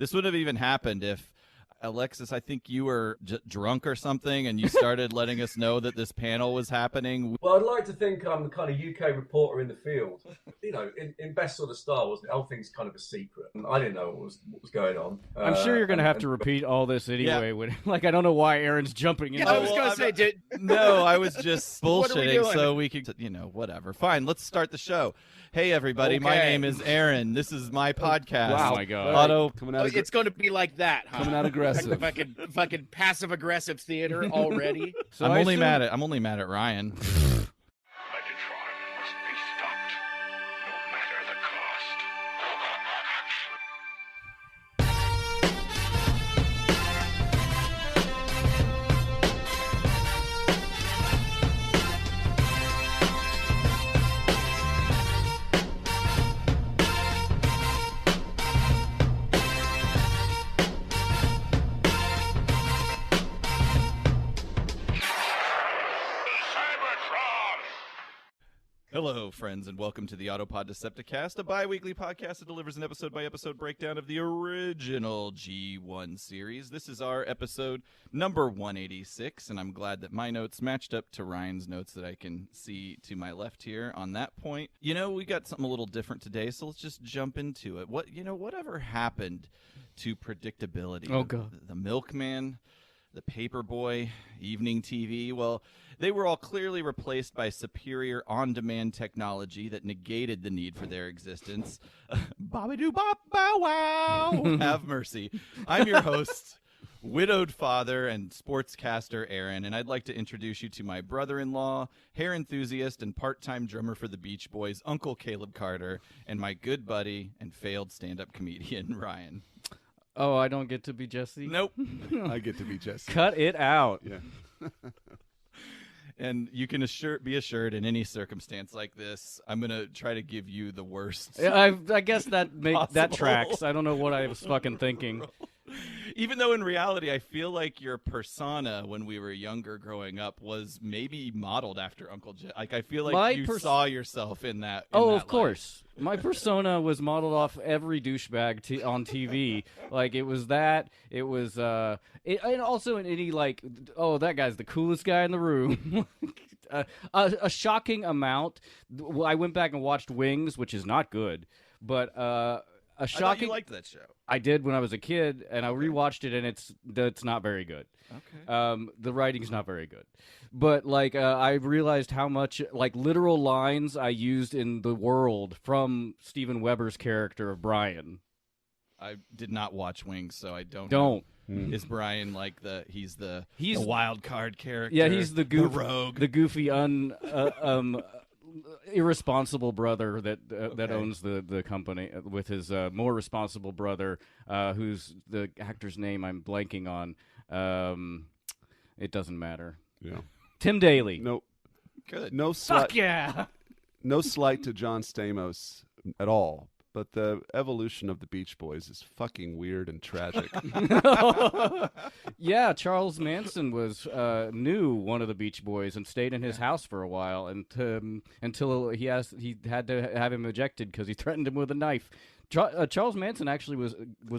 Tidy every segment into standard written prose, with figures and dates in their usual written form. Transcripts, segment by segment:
This wouldn't have even happened if Alexis, I think you were drunk or something, and you started letting us know that this panel was happening. Well, I'd like to think I'm the kind of UK reporter in the field. You know, in best sort of style, the whole thing's kind of a secret. I didn't know what was going on. I'm sure you're going to have to repeat all this anyway. Yeah. Like, I don't know why Aaron's jumping in. Yeah, I was going to say, No, I was just What are we bullshitting doing? so we could, whatever. Fine, let's start the show. Hey, everybody, my Okay. name is Aaron. This is my podcast. Wow. Oh, my God. Auto. Coming out, it's going to be like that, huh? coming out aggressive. Fucking passive-aggressive theater already. So I'm I only assume- mad at Ryan. Megatron must be stopped, no matter the cost. Hello, friends, and welcome to the Autopod Decepticast, a bi-weekly podcast that delivers an episode-by-episode breakdown of the original G1 series. This is our episode number 186, and I'm glad that my notes matched up to Ryan's notes that I can see to my left here on that point. You know, we got something a little different today, so let's just jump into it. Whatever happened to predictability? Oh, God. The Milkman, the Paperboy, evening TV, well, they were all clearly replaced by superior on-demand technology that negated the need for their existence. Bobby-doo-bop-bow-wow! Have mercy. I'm your host, widowed father and sportscaster Aaron, and I'd like to introduce you to my brother-in-law, hair enthusiast, and part-time drummer for the Beach Boys, Uncle Caleb Carter, and my good buddy and failed stand-up comedian, Ryan. Oh, I don't get to be Jesse? Nope. I get to be Jesse. Cut it out. Yeah. And you can be assured in any circumstance like this, I'm going to try to give you the worst. I guess that Possible. tracks. I don't know what I was fucking thinking. Even though in reality, I feel like your persona when we were younger growing up was maybe modeled after Uncle Jesse. Like, I feel like you saw yourself in that. Of course. My persona was modeled off every douchebag on TV. Like, it was that. It was, and also in any, like, oh, that guy's the coolest guy in the room. A shocking amount. I went back and watched Wings, which is not good, but a shocking. I thought you liked that show. I did when I was a kid, and I rewatched it, and it's not very good. Okay. The writing's not very good. But, like, I realized how much, like, literal lines I used in The World from Steven Weber's character of Brian. I did not watch Wings, so I don't. Don't. Know. Is Brian like he's the He's the wild card character? Yeah, he's the rogue, the goofy, irresponsible brother that Okay. owns the company with his more responsible brother, who's the actor's name I'm blanking on. It doesn't matter. Yeah. Tim Daly. No. Good. No slight. Fuck yeah. No slight to John Stamos at all. But the evolution of the Beach Boys is fucking weird and tragic. Yeah, Charles Manson knew one of the Beach Boys and stayed in his house for a while until he had to have him ejected because he threatened him with a knife. Charles Manson actually was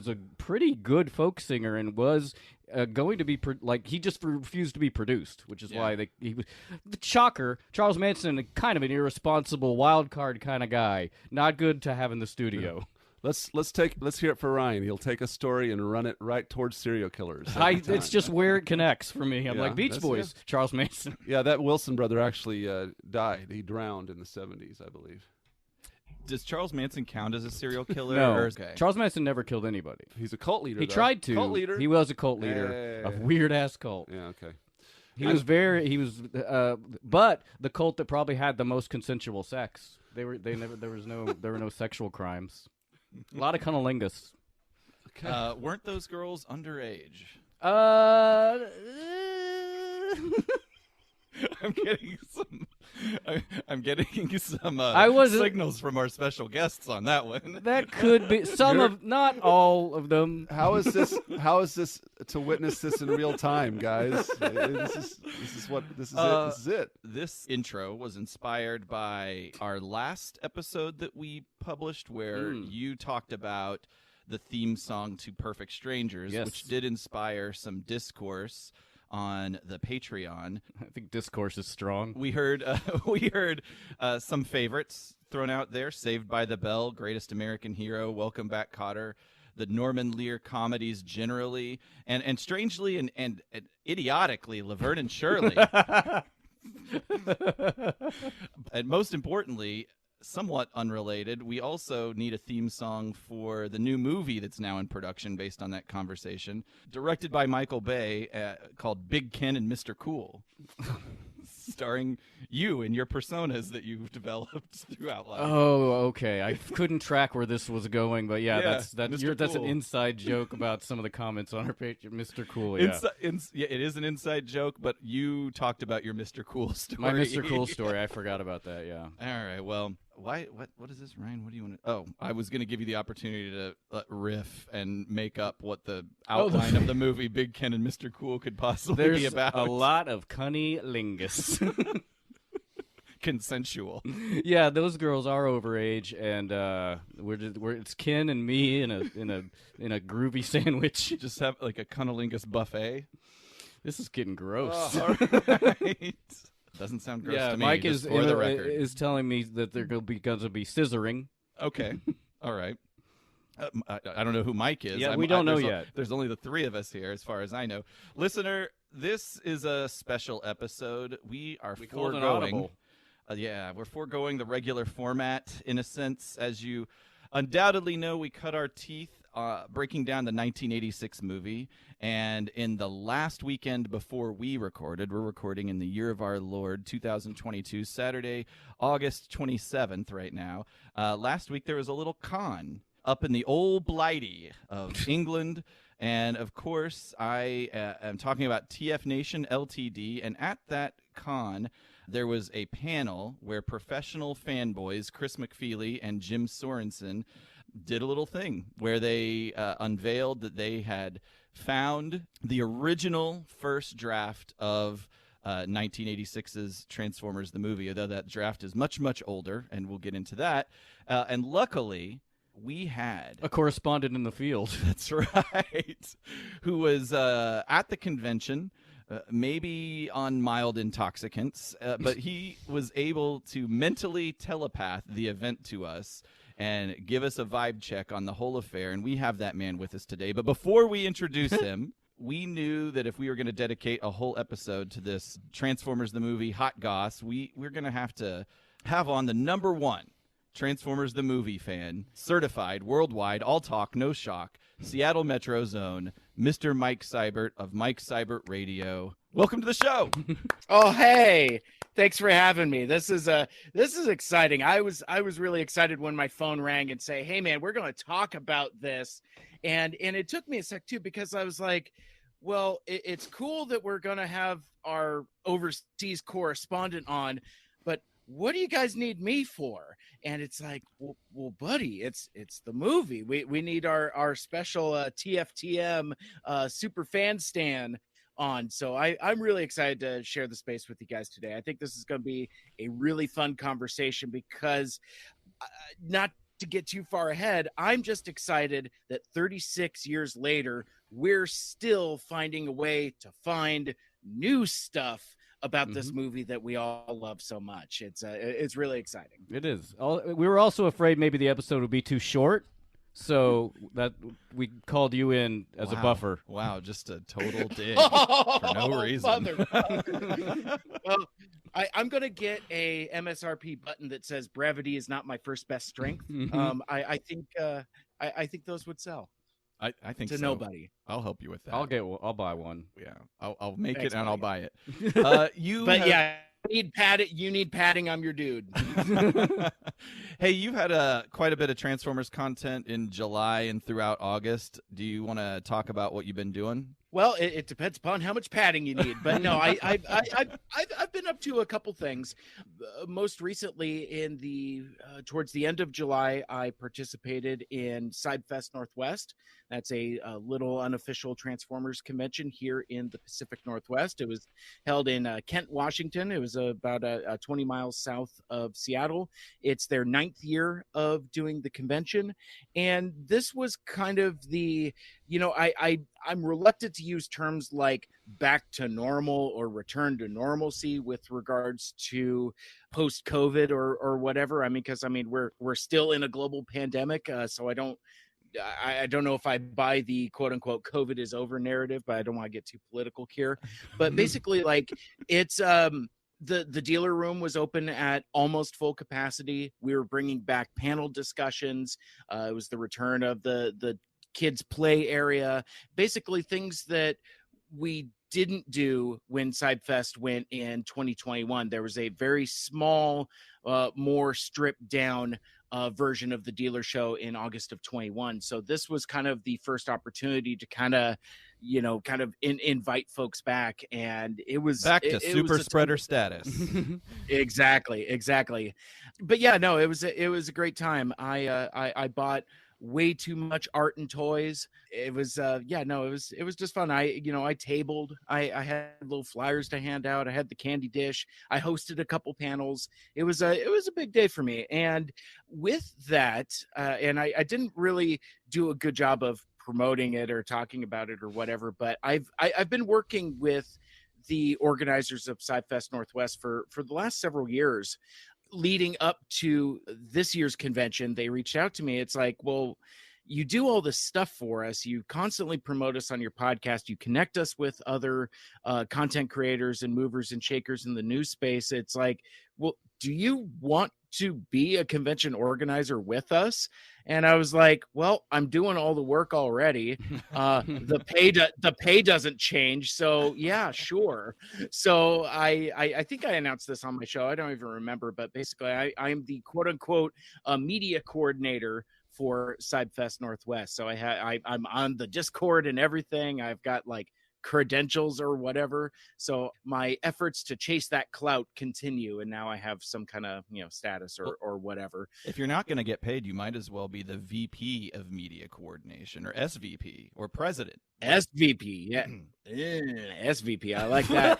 a pretty good folk singer and was going to be he just refused to be produced, which is why he was the shocker. Charles Manson, kind of an irresponsible wild card kind of guy, not good to have in the studio. Let's hear it for Ryan. He'll take a story and run it right towards serial killers. It's just where it connects for me. I'm Yeah, like Beach that's Boys, Charles Manson. Yeah, that Wilson brother actually died. He drowned in the 70s, I believe. Does Charles Manson count as a serial killer? No, Okay. Charles Manson never killed anybody. He's a cult leader. He though. tried to. Cult leader. He was a cult leader, a weird ass cult. Yeah. Okay. But the cult that probably had the most consensual sex. There were no sexual crimes. A lot of cunnilingus. Okay. Weren't those girls underage? I'm getting some. I'm getting some signals from our special guests on that one. That could be not all of them. How is this to witness this in real time, guys? This is it. This intro was inspired by our last episode that we published, where you talked about the theme song to Perfect Strangers, Yes. which did inspire some discourse on the Patreon. I think discourse is strong. We heard some favorites thrown out there: Saved by the Bell, Greatest American Hero, Welcome Back, Kotter, the Norman Lear comedies generally, and strangely and idiotically, Laverne and Shirley. And most importantly, somewhat unrelated, we also need a theme song for the new movie that's now in production based on that conversation, directed by Michael Bay, called Big Ken and Mr. Cool. Starring you and your personas that you've developed throughout life. Oh, okay. I couldn't track where this was going, but Yeah, that's Mr. that's an Cool. inside joke about some of the comments on our page. Mr. Cool, yeah. Yeah, it is an inside joke, but you talked about your Mr. Cool story. My Mr. Cool story. I forgot about that. Yeah. All right. Well, why? What is this, Ryan? What do you want to? Oh, I was going to give you the opportunity to riff and make up what the outline of the movie Big Ken and Mr. Cool could possibly be There's about. a lot of cunnilingus. Consensual. Yeah, those girls are overage, and it's Ken and me in a groovy sandwich. Just have like a cunnilingus buffet. This is getting gross. All right. Doesn't sound gross Yeah, to me. Mike just is for the record. is telling me that they're going to be scissoring. Okay. All right. I don't know who Mike is. Yeah, we don't know yet. There's only the three of us here, as far as I know. Listener, this is a special episode. We are called an foregoing. audible. Yeah, we're foregoing the regular format in a sense. As you undoubtedly know, we cut our teeth breaking down the 1986 movie. And in the last weekend before we recorded, we're recording in the year of our Lord, 2022, Saturday, August 27th right now. Last week there was a little con up in the old Blighty of England. And, of course, I am talking about TFNation Ltd. And at that con, there was a panel where professional fanboys Chris McFeely and Jim Sorensen did a little thing where they unveiled that they had found the original first draft of 1986's Transformers the movie, although that draft is much, much older, and we'll get into that. And luckily, we had A correspondent in the field. That's right. Who was at the convention, maybe on mild intoxicants, but he was able to mentally telepath the event to us and give us a vibe check on the whole affair. And we have that man with us today. But before we introduce him, we knew that if we were going to dedicate a whole episode to this Transformers the movie hot goss, we're going to have on the number one Transformers the movie fan, certified, worldwide, all talk, no shock, Seattle Metro Zone, Mr. Mike Seibert of Mike Seibert Radio. Welcome to the show. Oh, hey. Thanks for having me. This is exciting. I was really excited when my phone rang and say, "Hey man, we're going to talk about this." And it took me a sec too, because I was like, well, it's cool that we're going to have our overseas correspondent on, but what do you guys need me for? And it's like, well, buddy, it's the movie. We need our special TFTM super fan stan on. So I'm really excited to share the space with you guys today. I think this is going to be a really fun conversation because not to get too far ahead, I'm just excited that 36 years later, we're still finding a way to find new stuff about this movie that we all love so much. It's really exciting. It is. We were also afraid maybe the episode would be too short, so that we called you in as a buffer. Wow, just a total dig for no reason. Well, I'm going to get a MSRP button that says brevity is not my first best strength. I think those would sell. I think to so. Nobody. I'll help you with that. I'll buy one. Yeah, I'll make Thanks, it and buddy. I'll buy it. Yeah, you need padding. I'm your dude. Hey, you've had quite a bit of Transformers content in July and throughout August. Do you want to talk about what you've been doing? Well, it depends upon how much padding you need, but no, I've been up to a couple things. Most recently, in the towards the end of July, I participated in SideFest Northwest. That's a little unofficial Transformers convention here in the Pacific Northwest. It was held in Kent, Washington. It was about 20 miles south of Seattle. It's their 9th year of doing the convention, and this was kind of the, I'm reluctant to use terms like back to normal or return to normalcy with regards to post-COVID or whatever. I mean, because we're still in a global pandemic, so I don't know if I buy the quote unquote COVID is over narrative, but I don't want to get too political here. But basically, like, it's the dealer room was open at almost full capacity. We were bringing back panel discussions. It was the return of the kids play area, basically things that we didn't do when SideFest went in 2021. There was a very small, more stripped down version of the dealer show in August of 21. So this was kind of the first opportunity to kind of invite folks back, and it was back to super spreader status. Exactly. But yeah, no, it was a great time. I bought way too much art and toys. It was it was just fun. I tabled. I had little flyers to hand out. I had the candy dish. I hosted a couple panels. It was a big day for me. And with that, and I didn't really do a good job of promoting it or talking about it or whatever, but I've been working with the organizers of SideFest Northwest for the last several years. Leading up to this year's convention, they reached out to me. It's like, well, you do all this stuff for us. You constantly promote us on your podcast. You connect us with other content creators and movers and shakers in the news space. It's like, well, do you want to be a convention organizer with us? And I was like, well, I'm doing all the work already. The pay doesn't change. So yeah, sure. So I think I announced this on my show. I don't even remember, but basically I'm the quote unquote media coordinator for SideFest Northwest. So I'm on the Discord and everything. I've got like credentials or whatever. So my efforts to chase that clout continue, and now I have some kind of status or whatever. If you're not going to get paid, you might as well be the VP of media coordination, or SVP, or president. SVP, yeah. SVP, I like that.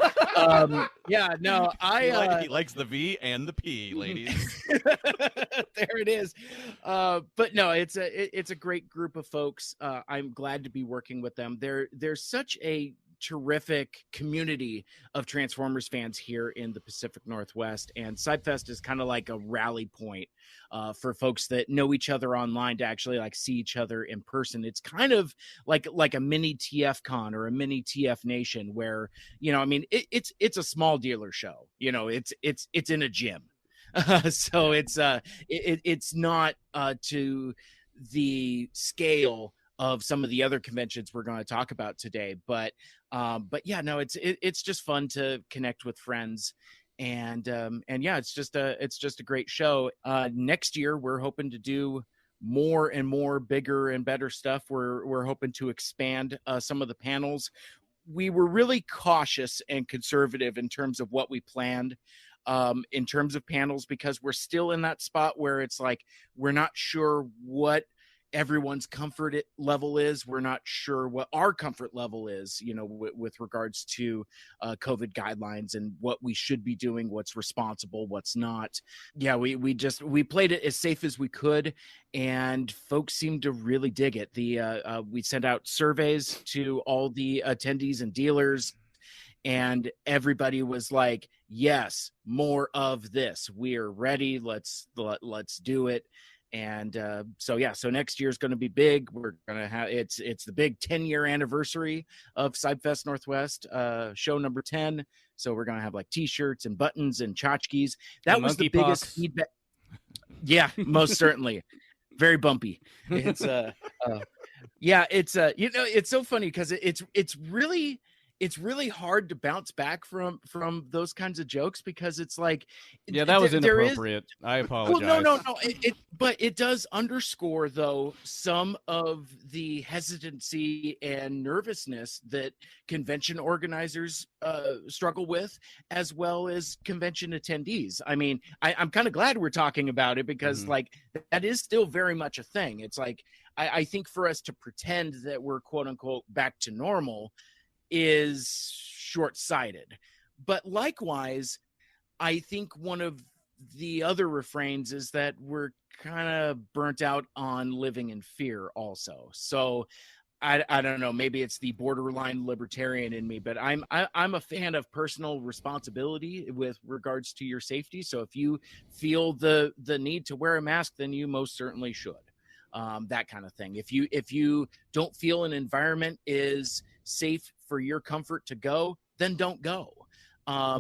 Yeah, no, he likes the V and the P, ladies. There it is. But no, it's a great group of folks. I'm glad to be working with them. There's such a terrific community of Transformers fans here in the Pacific Northwest, and SideFest is kind of like a rally point for folks that know each other online to actually like see each other in person. It's kind of like a mini TFCon or a mini TFNation, where it's a small dealer show. It's in a gym. So it's not to the scale of some of the other conventions we're going to talk about today, but yeah, no, it's just fun to connect with friends, and yeah, it's just a great show. Next year we're hoping to do more and more bigger and better stuff. We're hoping to expand some of the panels. We were really cautious and conservative in terms of what we planned in terms of panels, because we're still in that spot where it's like we're not sure what everyone's comfort level is. We're not sure what our comfort level is, with regards to COVID guidelines and what we should be doing, what's responsible, what's not. Yeah, we played it as safe as we could, and folks seemed to really dig it. We sent out surveys to all the attendees and dealers, and everybody was like, yes, more of this. We're ready. Let's do it. And so next year is going to be big. We're going to have it's the big 10-year anniversary of SideFest Northwest, show number 10. So we're going to have like t-shirts and buttons and tchotchkes. That was the biggest feedback. Yeah, most certainly. Very bumpy. It's it's so funny because it's really it's really hard to bounce back from those kinds of jokes, because it's like, Yeah, that was there is- inappropriate. I apologize. Well, no. But it does underscore, though, some of the hesitancy and nervousness that convention organizers struggle with, as well as convention attendees. I mean, I'm kind of glad we're talking about it, because like that is still very much a thing. It's like, I think for us to pretend that we're quote unquote back to normal is short-sighted. But likewise, I think one of the other refrains is that we're kind of burnt out on living in fear also. So I don't know, maybe it's the borderline libertarian in me, but I'm a fan of personal responsibility with regards to your safety. So if you feel the need to wear a mask, then you most certainly should. That kind of thing. If you don't feel an environment is safe for your comfort to go, then don't go.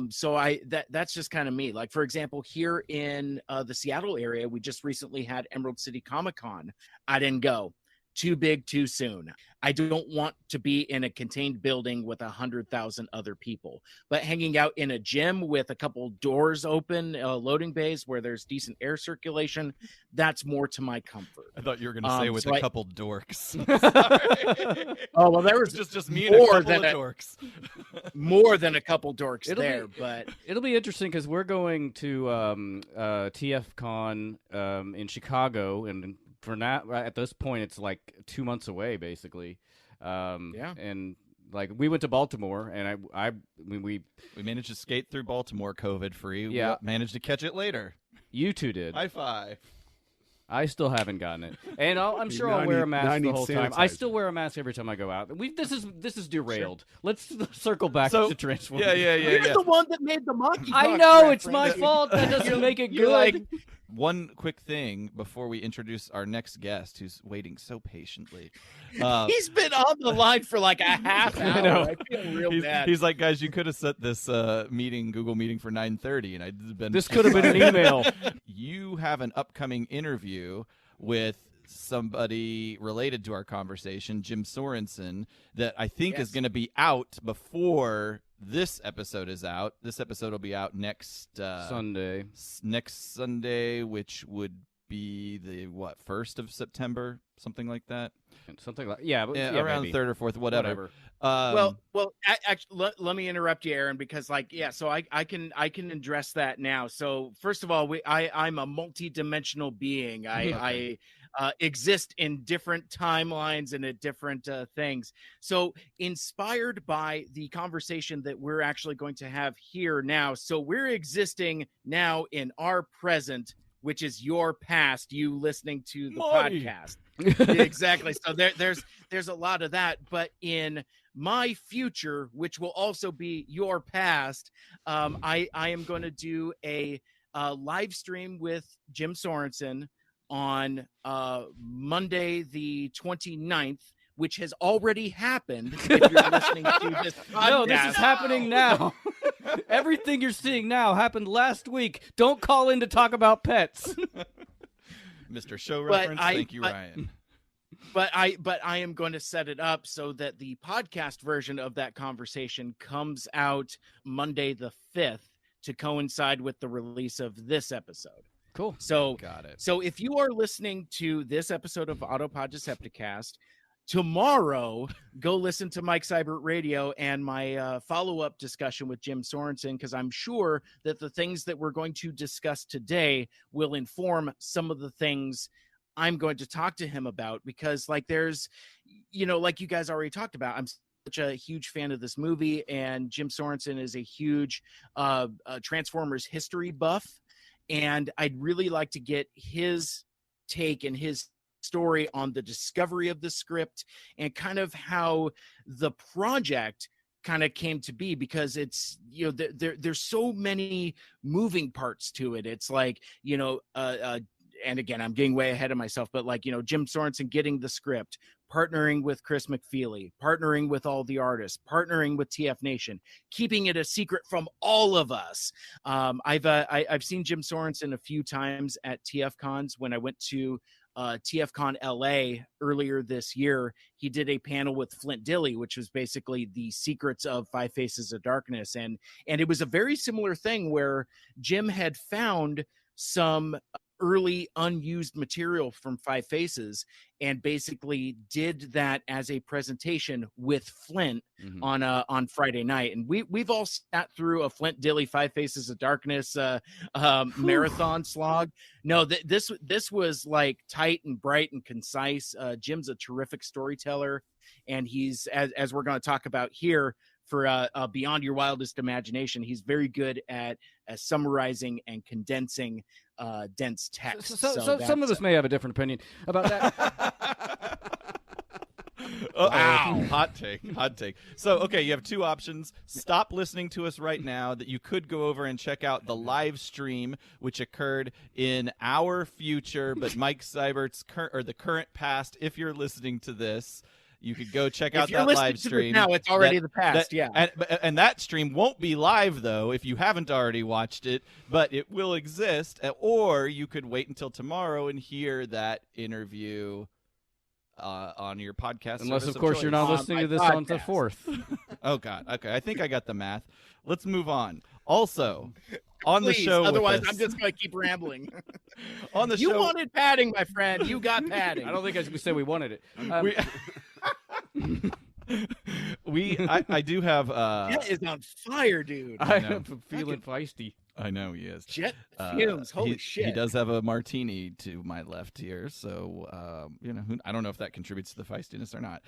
So that's just kind of me. Like, for example, here in the Seattle area, we just recently had Emerald City Comic-Con. I didn't go. Too big, too soon. I don't want to be in a contained building with 100,000 other people, but hanging out in a gym with a couple doors open, loading bays where there's decent air circulation, that's more to my comfort. I thought you were going to say with a couple dorks. Oh, well, there was just me and a couple of dorks. More than a couple dorks but it'll be interesting because we're going to TFCon in Chicago, and for now, at this point, it's like 2 months away, basically. And like we went to Baltimore, and we managed to skate through Baltimore COVID free. Yeah, we managed to catch it later. You two did. High five. I still haven't gotten it, and I'm sure I'll wear a mask the whole time. I still wear a mask every time I go out. This is derailed. Sure. Let's circle back to Transformers. Yeah. You're the one that made the monkey. I know it's my fault. That doesn't make it good. Like, one quick thing before we introduce our next guest, who's waiting so patiently. He's been on the line for like a half hour. I know. I feel real bad. He's like, guys, you could have set this Google meeting for 9:30, and I'd been. This could have been an email. You have an upcoming interview with somebody related to our conversation, Jim Sorensen, that I think is going to be out before this episode is out. This episode will be out next Sunday. Next Sunday, which would be the 1st of September, something like that. Something like around maybe. 3rd or 4th, whatever. Well, actually, let me interrupt you, Aaron, because so I can address that now. So first of all, I'm a multi-dimensional being. I exist in different timelines and at different things. So inspired by the conversation that we're actually going to have here now. So we're existing now in our present, which is your past, you listening to the podcast. Exactly. So there's a lot of that, but in my future, which will also be your past, I am going to do a live stream with Jim Sorensen on Monday the 29th, which has already happened if you're listening to this podcast. No, this is happening now. Everything you're seeing now happened last week. Don't call in to talk about pets. Mr. Show Reference, thank you, Ryan. But I am going to set it up so that the podcast version of that conversation comes out Monday the 5th to coincide with the release of this episode. Cool. So got it. So if you are listening to this episode of Autopod Decepticast, tomorrow go listen to Mike Seibert Radio and my follow-up discussion with Jim Sorensen, because I'm sure that the things that we're going to discuss today will inform some of the things I'm going to talk to him about, because like there's, like you guys already talked about, I'm such a huge fan of this movie, and Jim Sorensen is a huge Transformers history buff. And I'd really like to get his take and his story on the discovery of the script and kind of how the project kind of came to be, because it's, there's so many moving parts to it. It's like, and again, I'm getting way ahead of myself, but like, Jim Sorensen getting the script, partnering with Chris McFeely, partnering with all the artists, partnering with TFNation, keeping it a secret from all of us. I've seen Jim Sorensen a few times at TF Cons when I went to TFCon LA earlier this year, he did a panel with Flint Dilley, which was basically the secrets of Five Faces of Darkness. And it was a very similar thing where Jim had found some early unused material from Five Faces and basically did that as a presentation with Flint on Friday night. And we've all sat through a Flint Dilley Five Faces of Darkness marathon slog. No, this was like tight and bright and concise. Jim's a terrific storyteller, and he's, as we're going to talk about here, for Beyond Your Wildest Imagination, he's very good at summarizing and condensing dense text. So some of us may have a different opinion about that. Wow. Hot take. So, okay, you have two options. Stop listening to us right now. That you could go over and check out the live stream, which occurred in our future, but Mike Seibert's the current past. If you're listening to this, you could go check out that live stream. Now it's already the past, yeah. And that stream won't be live, though, if you haven't already watched it, but it will exist. Or you could wait until tomorrow and hear that interview on your podcast. Unless, of course, you're not listening to this on the 4th. Oh, God. Okay, I think I got the math. Let's move on. Also, on Please, the show otherwise with us, I'm just going to keep rambling. On the You show, wanted padding, my friend. You got padding. I don't think we said we wanted it. I do have Jet is on fire, dude. I'm feeling feisty. I know he is. Jet fumes. Holy he, shit. He does have a martini to my left here, so I don't know if that contributes to the feistiness or not.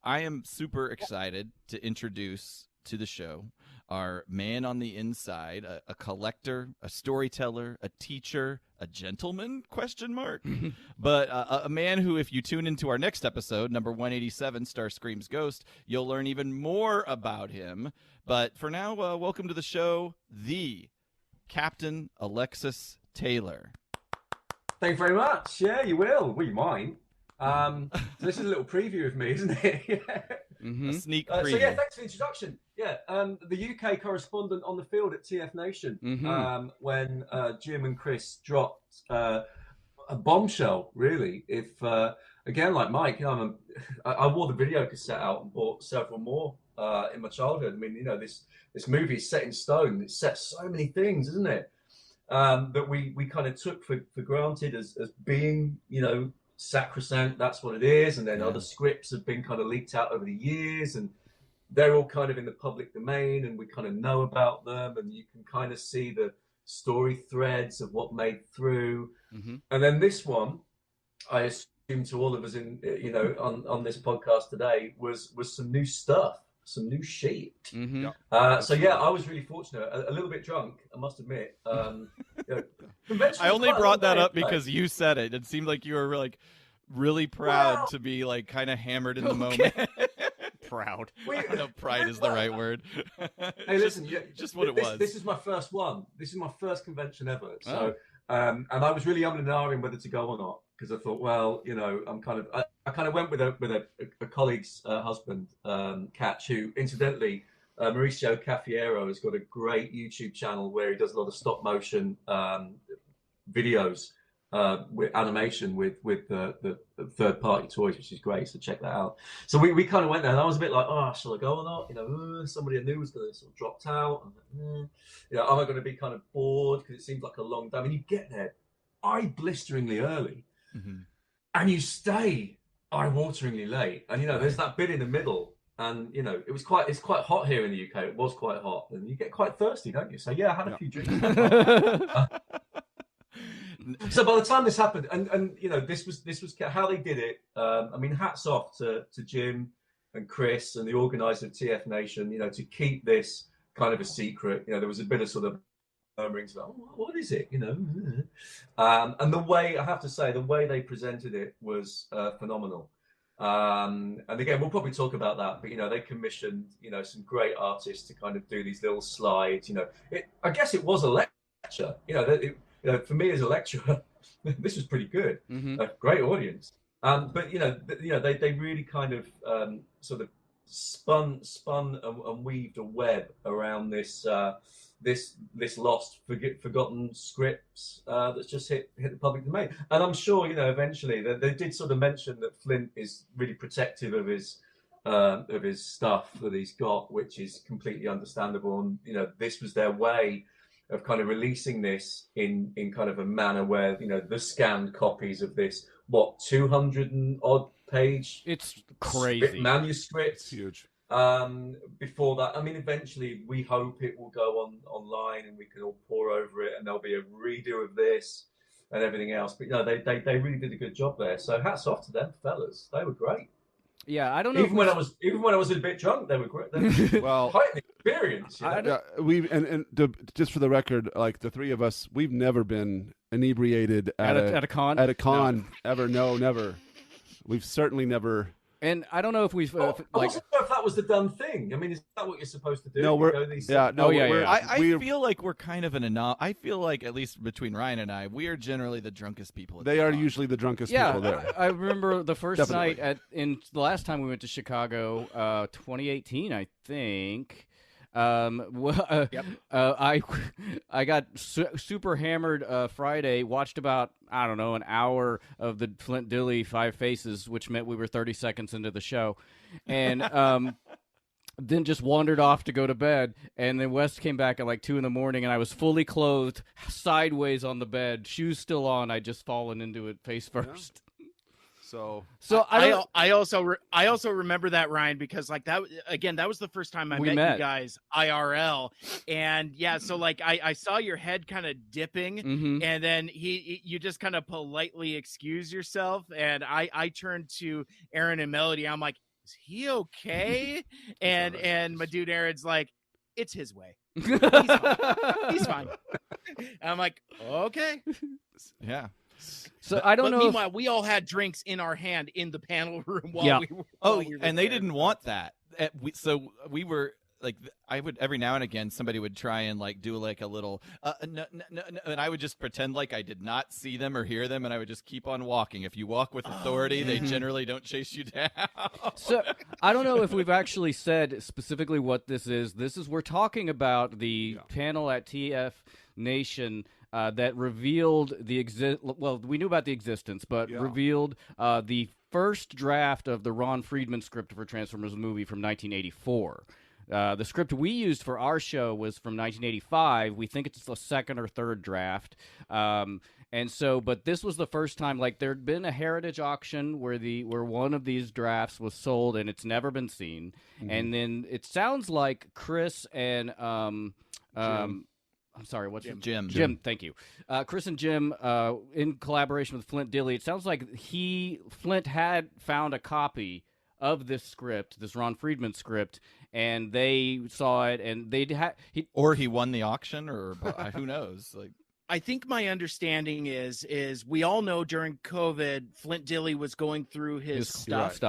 I am super excited to introduce to the show our man on the inside, a collector, a storyteller, a teacher, a gentleman, ? But a man who, if you tune into our next episode, number 187, Starscream's Ghost, you'll learn even more about him. But for now, welcome to the show, the Captain Alexis Taylor. Thank you very much. Yeah, you will. Well, you might. So this is a little preview of me, isn't it? A sneak preview. So yeah, thanks for the introduction. Yeah, the UK correspondent on the field at TFNation when Jim and Chris dropped a bombshell. Really, if again, like Mike, I wore the video cassette out and bought several more in my childhood. I mean, this movie is set in stone. It sets so many things, isn't it? That we kind of took for granted as being, sacrosanct. That's what it is. And then other scripts have been kind of leaked out over the years, and they're all kind of in the public domain, and we kind of know about them, and you can kind of see the story threads of what made through. And then this one, I assume to all of us in on this podcast today was some new stuff, some new shit. So yeah, I was really fortunate. A little bit drunk, I must admit. I only brought that up because you said it. It seemed like you were really proud to be like kind of hammered in the moment. Proud. I don't know if pride is the right word. Hey, listen, just what it was. This is my first one. This is my first convention ever. So, and I was really umming and ahhing whether to go or not, because I thought, well, I kind of went with a colleague's husband, Catch, who incidentally, Mauricio Cafiero has got a great YouTube channel where he does a lot of stop motion videos with animation with the third party toys, which is great. So check that out. So we kind of went there, and I was a bit like, oh, shall I go or not? Somebody I knew was going to sort of dropped out. Am I going to be kind of bored because it seems like a long day? I mean, you get there eye-blisteringly early, and you stay eye-wateringly late. And there's that bit in the middle, and it's quite hot here in the UK. It was quite hot, and you get quite thirsty, don't you? So yeah, I had a few drinks. So by the time this happened, and this was how they did it. I mean, hats off to Jim and Chris and the organizer of TFNation. To keep this kind of a secret. There was a bit of sort of murmurings about, what is it? And the way, I have to say, the way they presented it was phenomenal. And again, we'll probably talk about that, but they commissioned some great artists to kind of do these little slides. I guess it was a lecture. For me as a lecturer, this was pretty good. A great audience. But they really kind of sort of spun and weaved a web around this this lost, forgotten scripts that's just hit the public domain. And I'm sure, eventually they did sort of mention that Flint is really protective of his stuff that he's got, which is completely understandable. And this was their way of kind of releasing this in kind of a manner where the scanned copies of this 200 and odd page, it's crazy manuscript. It's huge. Before that, I mean, eventually we hope it will go online and we can all pour over it, and there'll be a redo of this and everything else. But they really did a good job there. So hats off to them fellas. They were great. Yeah, I don't know. Even when I was a bit drunk, they were great. They were Well, quite an experience. yeah, just for the record, like the three of us, we've never been inebriated at a con. At a con ever? No, never. We've certainly never. And I don't know if we've I wasn't sure if that was the done thing. I mean, is that what you're supposed to do? No, I feel like we're kind of I feel like, at least between Ryan and I, we are generally the drunkest people. They are usually the drunkest people there. I remember the first Definitely. night the last time we went to Chicago, 2018, I think. I got super hammered Friday, watched about, I don't know, an hour of the Flint Dille Five Faces, which meant we were 30 seconds into the show, and then just wandered off to go to bed. And then Wes came back at like 2 a.m, and I was fully clothed, sideways on the bed, shoes still on. I'd just fallen into it face first. So I also remember that, Ryan, because like that was the first time I met you guys IRL, and so like I saw your head kind of dipping, and then you just kind of politely excuse yourself, and I turned to Aaron and Melody. I'm like, is he okay? and my dude Aaron's like, it's his way. He's fine. I'm like, okay. Yeah. So I don't know. Meanwhile, we all had drinks in our hand in the panel room while we were. And they didn't want that. So we were like, I would every now and again somebody would try and like do like a little no, and I would just pretend like I did not see them or hear them, and I would just keep on walking. If you walk with authority, they generally don't chase you down. So I don't know if we've actually said specifically what this is. We're talking about the panel at TFNation. That revealed we knew about the existence, but revealed the first draft of the Ron Friedman script for Transformers movie from 1984. The script we used for our show was from 1985. We think it's the second or third draft. But this was the first time, like, there'd been a heritage auction where one of these drafts was sold, and it's never been seen. And then it sounds like Chris and I'm sorry, what's Jim? Jim, thank you. Chris and Jim, in collaboration with Flint Dille, it sounds like Flint had found a copy of this script, this Ron Friedman script, and they saw it, and or he won the auction, or who knows? Like, I think my understanding is we all know during COVID, Flint Dille was going through his stuff.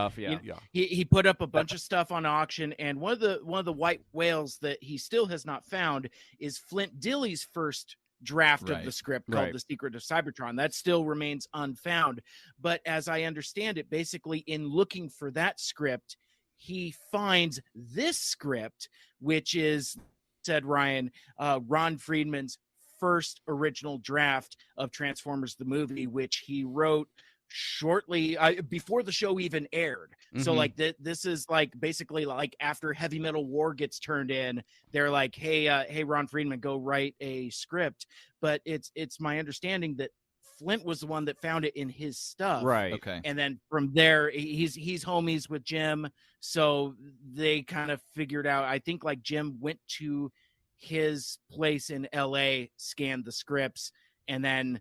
He put up a bunch of stuff on auction, and one of the white whales that he still has not found is Flint Dille's first draft of the script called The Secret of Cybertron. That still remains unfound. But as I understand it, basically in looking for that script, he finds this script, which is, said Ryan, Ron Friedman's first original draft of Transformers the movie, which he wrote shortly before the show even aired. So like this is like basically like after Heavy Metal War gets turned in, they're like, hey Ron Friedman, go write a script. But it's my understanding that Flint was the one that found it in his stuff. Right. Okay. And then from there, he's homies with Jim, so they kind of figured out. I think like Jim went to his place in LA, scanned the scripts, and then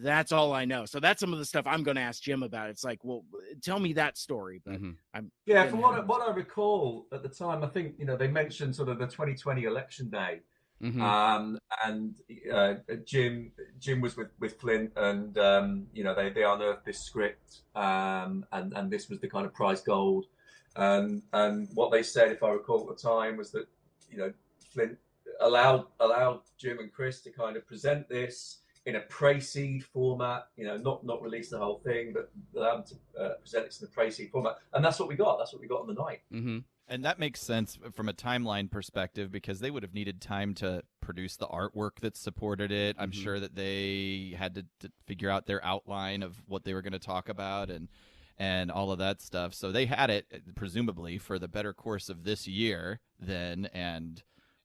that's all I know. So that's some of the stuff I'm going to ask Jim about. It's like, well, tell me that story. But from what I recall at the time, I think they mentioned sort of the 2020 election day, and Jim was with Flint, and they unearthed this script, and this was the kind of prize gold, and what they said, if I recall at the time, was that Flint allowed Jim and Chris to kind of present this in a pre-seed format, not release the whole thing, but allow them to present it in a pre-seed format. And that's what we got. That's what we got on the night. Mm-hmm. And that makes sense from a timeline perspective because they would have needed time to produce the artwork that supported it. I'm sure that they had to figure out their outline of what they were going to talk about and all of that stuff. So they had it, presumably, for the better course of this year then, and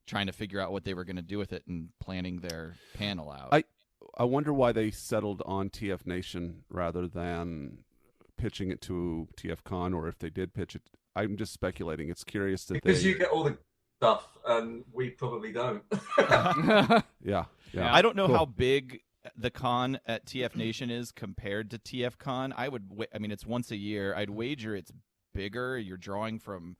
trying to figure out what they were going to do with it and planning their panel out. I wonder why they settled on TFNation rather than pitching it to TFCon, or if they did pitch it. I'm just speculating. It's curious that because you get all the stuff and we probably don't. Yeah. I don't know how big the con at TFNation is compared to TFCon. I mean, it's once a year. I'd wager it's bigger. You're drawing from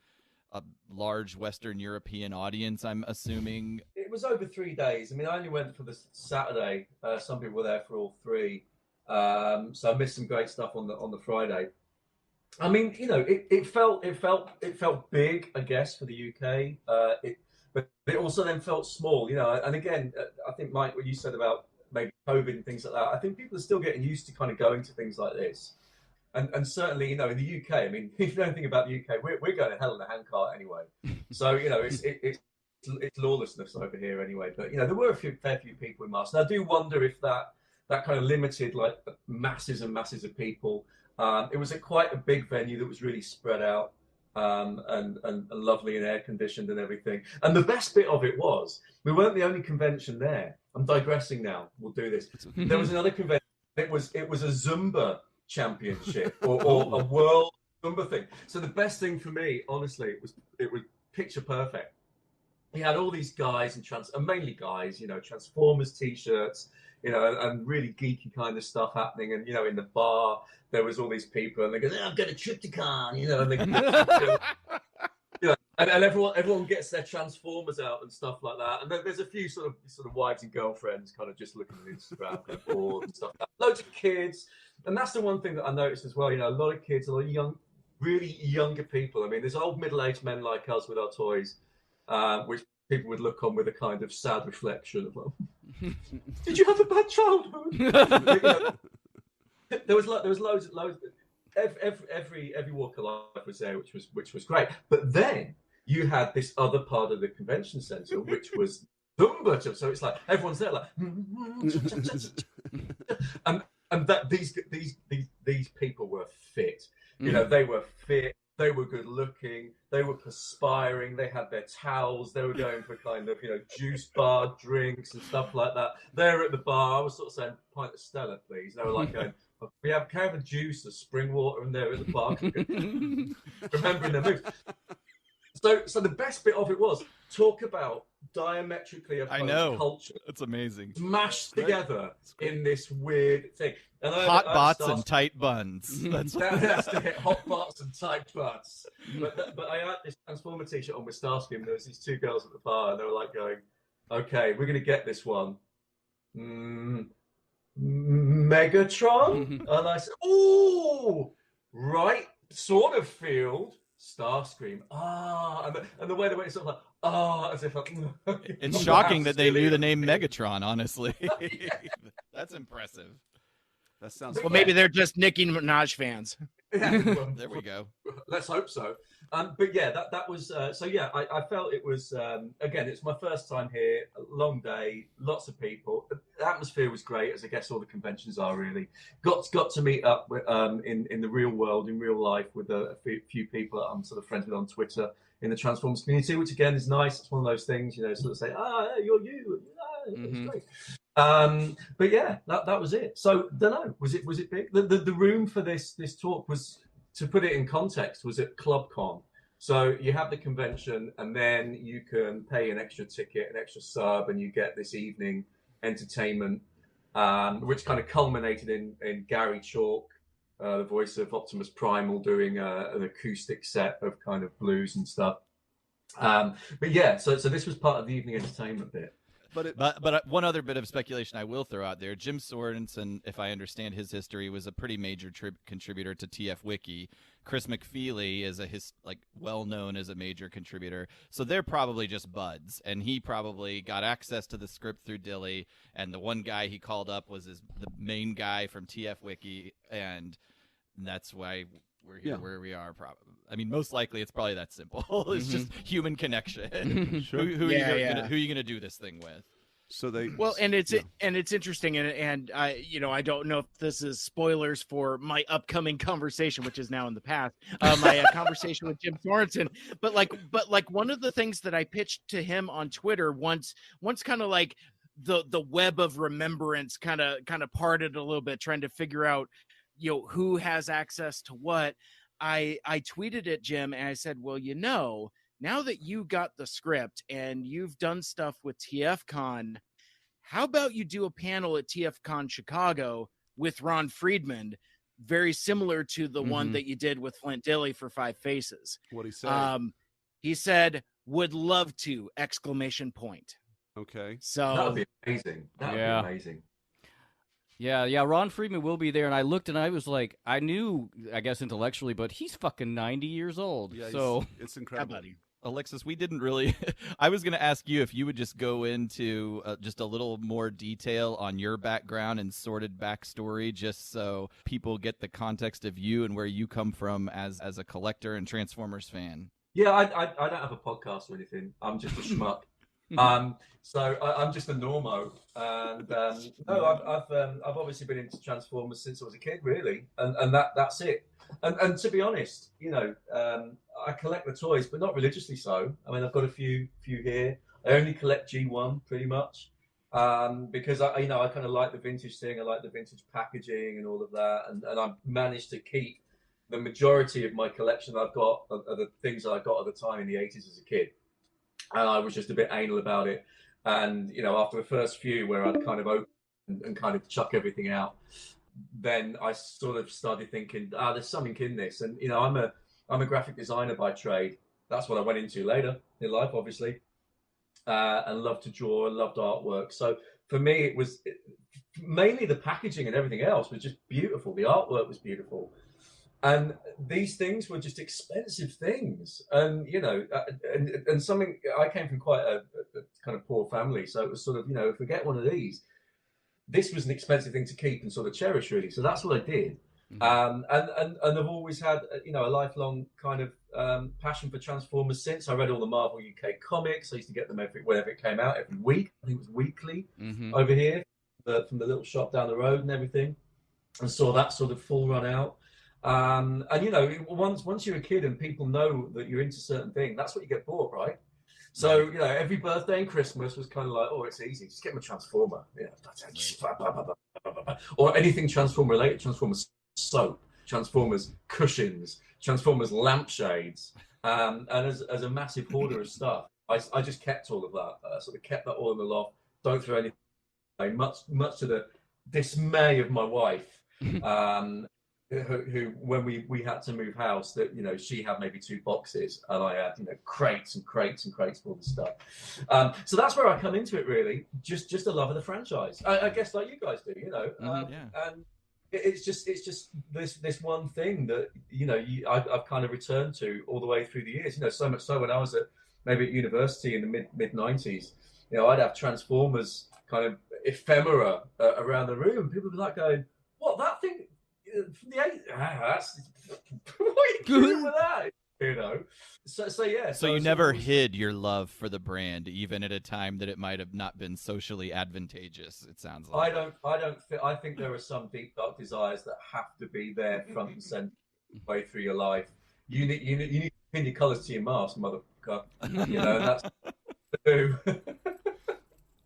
a large Western European audience, I'm assuming. It was over 3 days. I mean, I only went for the Saturday. Some people were there for all three. So I missed some great stuff on the Friday. I mean, it felt big, I guess, for the UK. But it also then felt small, And again, I think, Mike, what you said about maybe COVID and things like that, I think people are still getting used to kind of going to things like this. And certainly, in the UK, I mean, if you know anything about the UK, we're going to hell in a handcart anyway. So, it's lawlessness over here anyway. But, there were a fair few people in masks. And I do wonder if that kind of limited, like, masses and masses of people. It was quite a big venue that was really spread out and lovely and air conditioned and everything. And the best bit of it was we weren't the only convention there. I'm digressing now. We'll do this. There was another convention. It was a Zumba championship or a world Zumba thing. So the best thing for me, honestly, it was picture perfect. We had all these guys and mainly guys, Transformers t-shirts, and really geeky kind of stuff happening. And, in the bar, there was all these people and they go, I've got a Triptychon, and they, and everyone gets their Transformers out and stuff like that. And then there's a few sort of wives and girlfriends kind of just looking at Instagram, kind of bored and stuff like that. Loads of kids. And that's the one thing that I noticed as well, a lot of kids, a lot of really younger people. I mean, there's old middle-aged men like us with our toys, which people would look on with a kind of sad reflection of, like, did you have a bad childhood? There was loads. Every walk of life was there, which was great. But then you had this other part of the convention center, which was Zumba. So it's like everyone's there, like, and that these people were fit. They were fit. They were good looking. They were perspiring. They had their towels. They were going for kind of, juice bar drinks and stuff like that. They're at the bar. I was sort of saying, pint of Stella, please. They were like going, we have kind of a juice of spring water, and they're at the bar. Remembering their moves. So the best bit of it was talk about diametrically opposed culture. It's amazing. Smashed together in this weird thing. And hot bots and tight buns. That's it. Hot bots and tight buns. But I had this Transformer t-shirt on with Starsky, and there was these two girls at the bar, and they were like going, "Okay, we're going to get this one." Megatron, and I said, "Ooh, right sort of field." Starscream, and the way they went, sort of like, as if it's shocking that they knew the name Megatron. Honestly, that's impressive. That sounds. Well, maybe they're just Nicki Minaj fans. There we go. Let's hope so. But yeah, that was so. Yeah, I felt it was again. It's my first time here. A long day, lots of people. The atmosphere was great, as I guess all the conventions are really. Got to meet up with, in the real world, in real life, with a few people that I'm sort of friends with on Twitter in the Transformers community, which again is nice. It's one of those things, sort of say, you're you. It's great. But yeah, that was it. So don't know. Was it big? The room for this talk was, to put it in context, was at ClubCon. So you have the convention, and then you can pay an extra ticket, an extra sub, and you get this evening entertainment, which kind of culminated in Gary Chalk, the voice of Optimus Primal, doing an acoustic set of kind of blues and stuff. But yeah, so this was part of the evening entertainment bit. But one other bit of speculation I will throw out there: Jim Sorensen, if I understand his history, was a pretty major contributor to TF Wiki. Chris McFeely is well known as a major contributor, so they're probably just buds. And he probably got access to the script through Dilly, and the one guy he called up was the main guy from TF Wiki, and that's why we're here where we are. Probably, I mean, most likely it's probably that simple. It's just human connection. Sure. Who are you gonna do this thing with? So they and it's interesting, and I don't know if this is spoilers for my upcoming conversation, which is now in the past, my conversation with Jim Sorensen. But one of the things that I pitched to him on Twitter once kind of like the web of remembrance kind of parted a little bit, trying to figure out who has access to what. I tweeted at Jim and I said, well, now that you got the script and you've done stuff with TFCon, how about you do a panel at TFCon Chicago with Ron Friedman, very similar to the one that you did with Flint Dilley for Five Faces? What'd he say? He said, would love to, ! Okay. So That would be amazing. That would be amazing. Yeah, Ron Friedman will be there, and I looked and I was like, I knew, I guess intellectually, but he's fucking 90 years old. Yeah, so it's incredible. Alexis, we didn't really I was going to ask you if you would just go into just a little more detail on your background and sordid backstory, just so people get the context of you and where you come from as a collector and Transformers fan. Yeah, I don't have a podcast or anything. I'm just a schmuck. So I'm just a normo, and I've obviously been into Transformers since I was a kid, really, and that's it. And to be honest, I collect the toys, but not religiously so. I mean, I've got a few here. I only collect G1 pretty much, because I kind of like the vintage thing. I like the vintage packaging and all of that, and I've managed to keep the majority of my collection I've got are the things that I got at the time in the 80s as a kid. And I was just a bit anal about it. And, after the first few where I'd kind of open and kind of chuck everything out, then I sort of started thinking, there's something in this. And, I'm a graphic designer by trade. That's what I went into later in life, obviously. And loved to draw and loved artwork. So for me, it was mainly the packaging and everything else was just beautiful. The artwork was beautiful. And these things were just expensive things, and and something. I came from quite a kind of poor family, so it was sort of if we get one of these, this was an expensive thing to keep and sort of cherish, really. So that's what I did, and I've always had a lifelong kind of passion for Transformers since. I read all the Marvel UK comics. I used to get them whenever it came out every week. I think it was weekly over here from the little shop down the road and everything, and saw that sort of full run out. And once you're a kid and people know that you're into certain things, that's what you get bought, right? So every birthday and Christmas was kind of like, oh, it's easy, just get me a Transformer, or anything Transformer related. Transformers soap, Transformers cushions, Transformers lampshades, and as a massive hoarder of stuff, I just kept all of that. Sort of kept that all in the loft. Don't throw anything away, much to the dismay of my wife. Who when we had to move house, that she had maybe 2 boxes and I had crates and crates and crates full of stuff. So that's where I come into it, really, just a love of the franchise. I guess like you guys do, and it's just this one thing that I've kind of returned to all the way through the years. So much so when I was at university in the mid 90s, I'd have Transformers kind of ephemera around the room. People would be like going, "What, that thing from the 80s? That's what are you doing with that?" So yeah. So you never hid your love for the brand, even at a time that it might have not been socially advantageous. It sounds like. I think there are some deep dark desires that have to be there front and center way through your life. You need to pin your colours to your mask, motherfucker. That's what to do.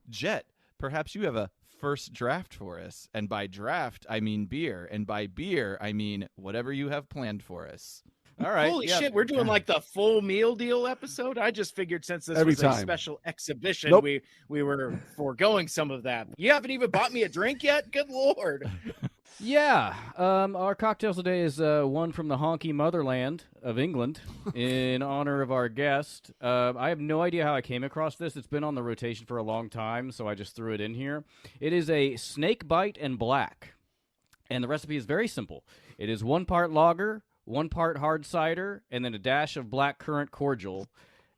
Jet, perhaps you have a first draft for us, and by draft I mean beer, and by beer I mean whatever you have planned for us. All right. Holy shit, we're doing like the full meal deal episode. I just figured since this Every was time. a special exhibition, Nope. we were foregoing some of that. You haven't even bought me a drink yet? Good Lord. Yeah, our cocktails today is one from the honky motherland of England in honor of our guest. I have no idea how I came across this. It's been on the rotation for a long time, so I just threw it in here. It is a snake bite and black, and the recipe is very simple. It is 1 part lager, 1 part hard cider, and then a dash of black currant cordial.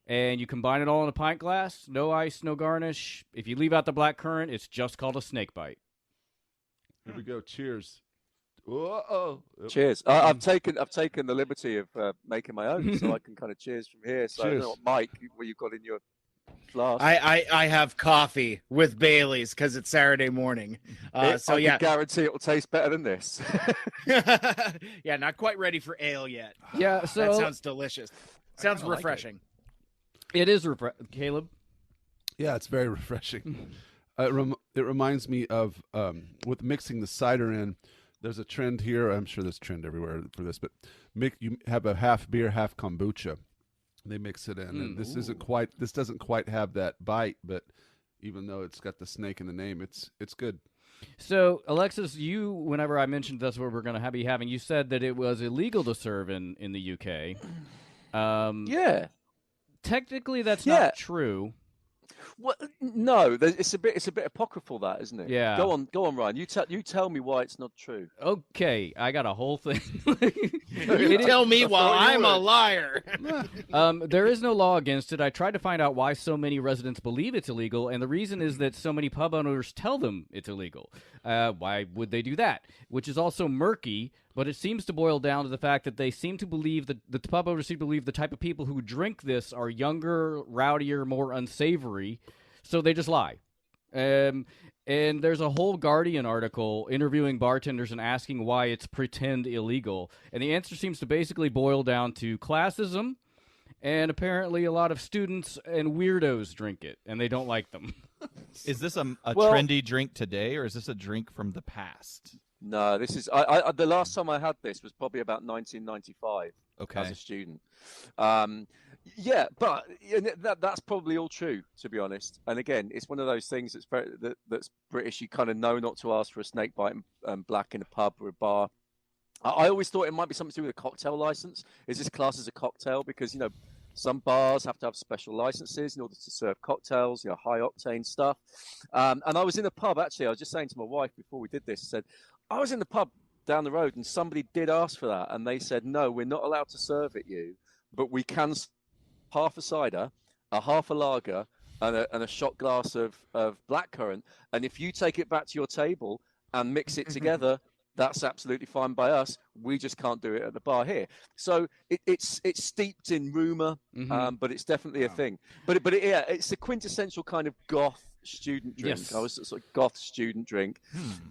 And you combine it all in a pint glass, no ice, no garnish. If you leave out the black currant, it's just called a snake bite. Here we go. Cheers. Whoa. Cheers. I've taken the liberty of making my own, so I can kind of cheers from here. So I don't know what, Mike, what you've got in your flask. I have coffee with Bailey's because it's Saturday morning. I can guarantee it will taste better than this. Yeah, not quite ready for ale yet. Yeah, so that sounds delicious. Sounds refreshing. It is Caleb. Yeah, it's very refreshing. It reminds me of with mixing the cider in. There's a trend here. I'm sure there's a trend everywhere for this, but you have a half beer, half kombucha. They mix it in, and this doesn't quite have that bite, but even though it's got the snake in the name, it's good. So, Alexis, whenever I mentioned that's what we're going to be having, you said that it was illegal to serve in the UK. Yeah. Technically, that's not true. Well, no, it's a bit apocryphal, that, isn't it? Yeah. Go on, Ryan. You tell me why it's not true. Okay, I got a whole thing. You tell me while I'm a liar. There is no law against it. I tried to find out why so many residents believe it's illegal, and the reason is that so many pub owners tell them it's illegal. Why would they do that? Which is also murky, but it seems to boil down to the fact that they seem to believe that the pub owners seem to believe the type of people who drink this are younger, rowdier, more unsavory, so they just lie. And there's a whole Guardian article interviewing bartenders and asking why it's pretend illegal. And the answer seems to basically boil down to classism, and apparently a lot of students and weirdos drink it, and they don't like them. Is this a trendy drink today, or is this a drink from the past? No, this is the last time I had this was probably about 1995. Okay. As a student. Yeah, but that's probably all true, to be honest. And again, it's one of those things that's British. You kind of know not to ask for a snake bite and black in a pub or a bar. I always thought it might be something to do with a cocktail license. Is this class as a cocktail? Because, some bars have to have special licenses in order to serve cocktails, high octane stuff. And I was in a pub, actually. I was just saying to my wife before we did this, I said, I was in the pub down the road and somebody did ask for that. And they said, no, we're not allowed to serve it you, but we can half a cider, a half a lager, and a shot glass of blackcurrant. And if you take it back to your table and mix it together, that's absolutely fine by us. We just can't do it at the bar here. So it's steeped in rumor, but it's definitely a thing. But it's a quintessential kind of goth student drink. Yes. I was sort of goth student drink.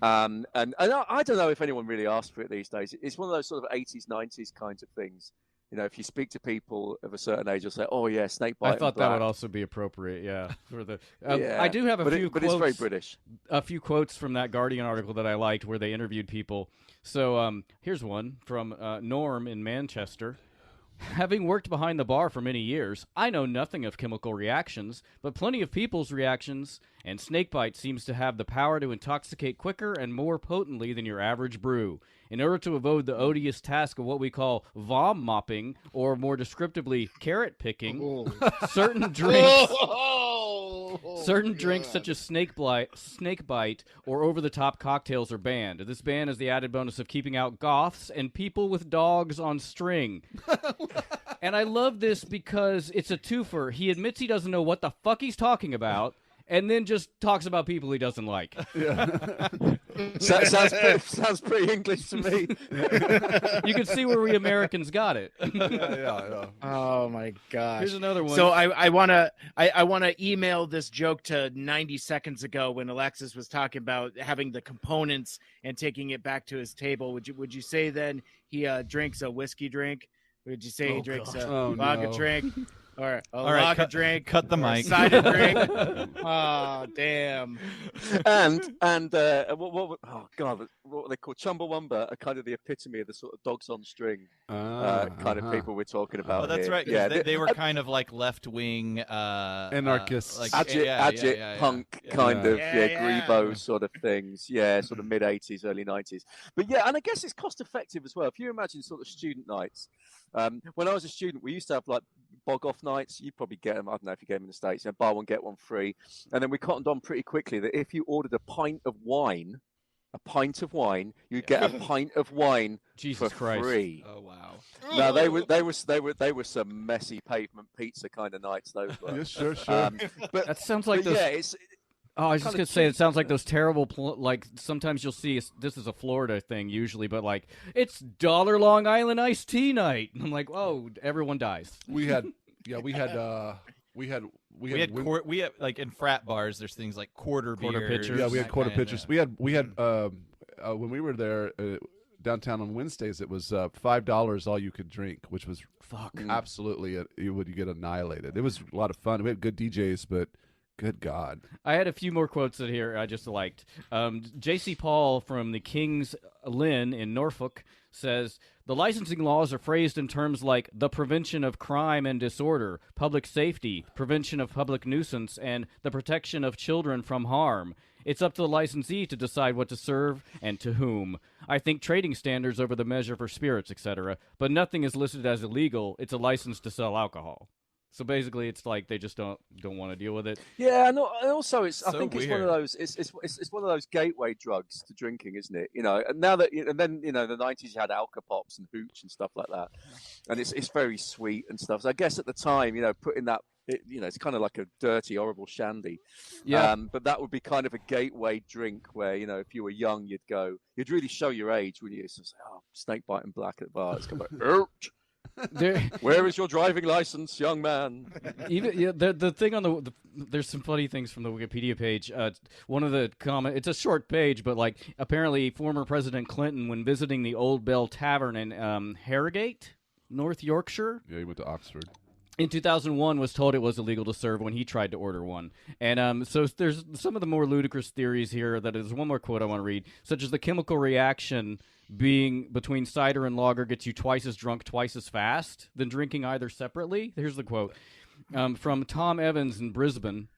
And I don't know if anyone really asked for it these days. It's one of those sort of 80s, 90s kinds of things. If you speak to people of a certain age, they'll say, "Oh yeah, snake bite." I thought that would also be appropriate. Yeah, for the. Yeah. I do have a few but quotes. It's very British. A few quotes from that Guardian article that I liked, where they interviewed people. So here's one from Norm in Manchester. Having worked behind the bar for many years, I know nothing of chemical reactions, but plenty of people's reactions, and snakebite seems to have the power to intoxicate quicker and more potently than your average brew. In order to avoid the odious task of what we call vom-mopping, or more descriptively, carrot picking, certain drinks such as snakebite or over-the-top cocktails are banned. This ban is the added bonus of keeping out goths and people with dogs on string. And I love this because it's a twofer. He admits he doesn't know what the fuck he's talking about, and then just talks about people he doesn't like. Yeah. sounds pretty English to me. You can see where we Americans got it. Yeah. Oh my gosh. Here's another one. So I wanna email this joke to 90 seconds ago when Alexis was talking about having the components and taking it back to his table. Would you say then he drinks a whiskey drink? Would you say he drinks a vodka drink? Or a All right, lager drink. cut the or a mic. cider drink. Oh, damn. and oh god, what were they called? Chumbawamba are kind of the epitome of the sort of dogs on string kind of people we're talking about. Oh, that's here. right. 'Cause Yeah, they were kind of like left-wing Anarchists. agit punk kind of Grebo sort of things. Yeah, sort of mid 80s, early 90s. But yeah, and I guess it's cost effective as well. If you imagine sort of student nights. When I was a student, we used to have like bog off nights. You probably get them. I don't know if you get them in the States. Buy one, get one free. And then we cottoned on pretty quickly that if you ordered a pint of wine, you'd get a pint of wine Jesus for Christ. free. Oh wow. No, they were some messy pavement pizza kind of nights. Those were. Yeah, sure. But That sounds like those. yeah, it's Oh, I was just kinda gonna say, it cheap. sounds like those terrible, like sometimes you'll see. This is a Florida thing usually, but like it's dollar Long Island iced tea night. I'm like, oh, everyone dies. We had like in frat bars. There's things like quarter Quarter beers. pitchers. Yeah, we had that quarter kinda- pitchers. We had when we were there downtown on Wednesdays, it was $5 all you could drink, which was absolutely you would get annihilated. It was a lot of fun. We had good DJs, but good God. I had a few more quotes in here I just liked. J.C. Paul from the King's Lynn in Norfolk says, the licensing laws are phrased in terms like the prevention of crime and disorder, public safety, prevention of public nuisance, and the protection of children from harm. It's up to the licensee to decide what to serve and to whom. I think trading standards over the measure for spirits, etc., but nothing is listed as illegal. It's a license to sell alcohol. So basically, it's like they just don't want to deal with it. Yeah, and also I So think it's one weird. of those. It's one of those gateway drugs to drinking, isn't it? You know, and now that and then the 90s you had Alka Pops and Hooch and stuff like that, and it's very sweet and stuff. So I guess at the time, putting that. It's kind of like a dirty, horrible shandy. Yeah. But that would be kind of a gateway drink where, if you were young, you'd really show your age when you say, oh, snake biting black at the bar. It's kind of like, ouch. Where is your driving license, young man? Even the thing on there's some funny things from the Wikipedia page. One of the comment, it's a short page, but like apparently former President Clinton, when visiting the Old Bell Tavern in Harrogate, North Yorkshire, Yeah, he went to Oxford. in 2001 was told it was illegal to serve when he tried to order one. And so there's some of the more ludicrous theories here. There's one more quote I want to read, such as the chemical reaction being between cider and lager gets you twice as drunk twice as fast than drinking either separately. Here's the quote from Tom Evans in Brisbane.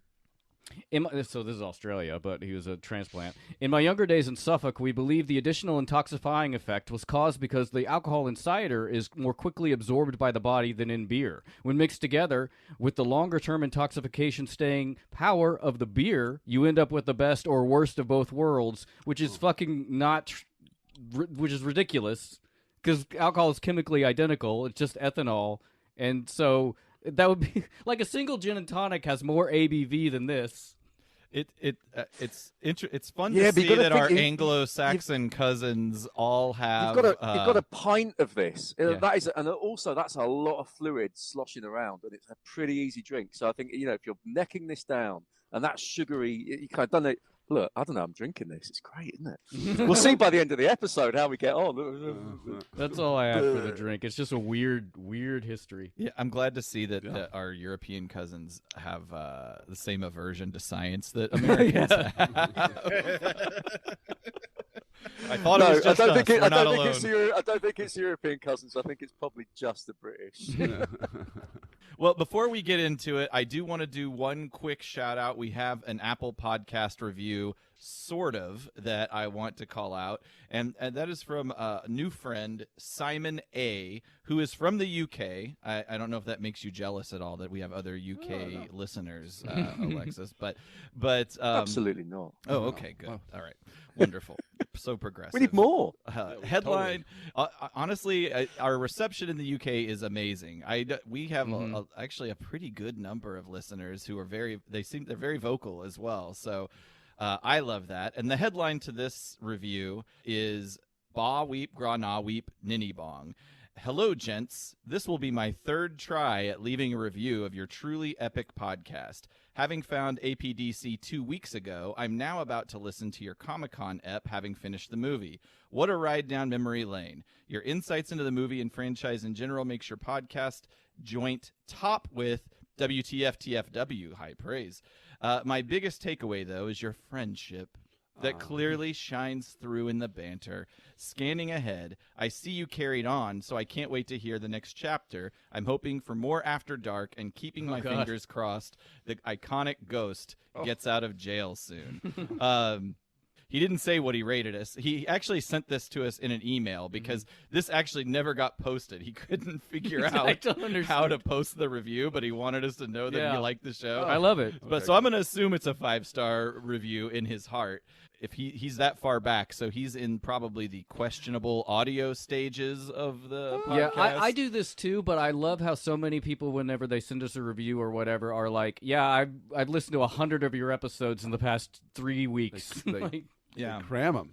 So this is Australia, but he was a transplant. In my younger days in Suffolk, we believed the additional intoxifying effect was caused because the alcohol in cider is more quickly absorbed by the body than in beer. When mixed together with the longer-term intoxication staying power of the beer, you end up with the best or worst of both worlds, which is fucking not, which is ridiculous because alcohol is chemically identical. It's just ethanol, and so. That would be like a single gin and tonic has more ABV than this. It's fun Yeah, to but you see gotta that our think Anglo-Saxon cousins all have. You've got a pint of this. Yeah. That is, and also that's a lot of fluid sloshing around, and it's a pretty easy drink. So I think if you're necking this down and that's sugary, you kind of don't know. Look, I don't know. I'm drinking this. It's great, isn't it? We'll see by the end of the episode how we get on. That's all I have for the drink. It's just a weird history. Yeah, I'm glad to see that our European cousins have the same aversion to science that Americans have. I thought it was just us. We're not alone. I don't think it's European cousins. I think it's probably just the British. Well, before we get into it, I do want to do one quick shout out. We have an Apple Podcast review, sort of, that I want to call out. And that is from a new friend, Simon A., who is from the UK. I don't know if that makes you jealous at all that we have other UK listeners, Alexis. But Absolutely not. Oh, okay, good. All right. Wonderful. So progressive. We need more. Headline. Honestly, our reception in the UK is amazing. We have actually a pretty good number of listeners who are they're very vocal as well. So I love that. And the headline to this review is Ba Weep Gra Na Weep Ninny Bong. Hello, gents. This will be my third try at leaving a review of your truly epic podcast. Having found APDC 2 weeks ago, I'm now about to listen to your Comic-Con ep, having finished the movie. What a ride down memory lane. Your insights into the movie and franchise in general makes your podcast joint top with WTF TFW, high praise. My biggest takeaway, though, is your friendship that clearly shines through in the banter. Scanning ahead, I see you carried on, so I can't wait to hear the next chapter. I'm hoping for more After Dark and keeping my fingers crossed the iconic Ghost gets out of jail soon. He didn't say what he rated us. He actually sent this to us in an email because this actually never got posted. He couldn't figure out how to post the review, but he wanted us to know that he liked the show. I love it. But so I'm going to assume it's a 5-star review in his heart. If he's that far back, so he's in probably the questionable audio stages of the podcast. Yeah, I do this too, but I love how so many people, whenever they send us a review or whatever, are like, "Yeah, I've listened to 100 of your episodes in the past 3 weeks." Yeah, cram them.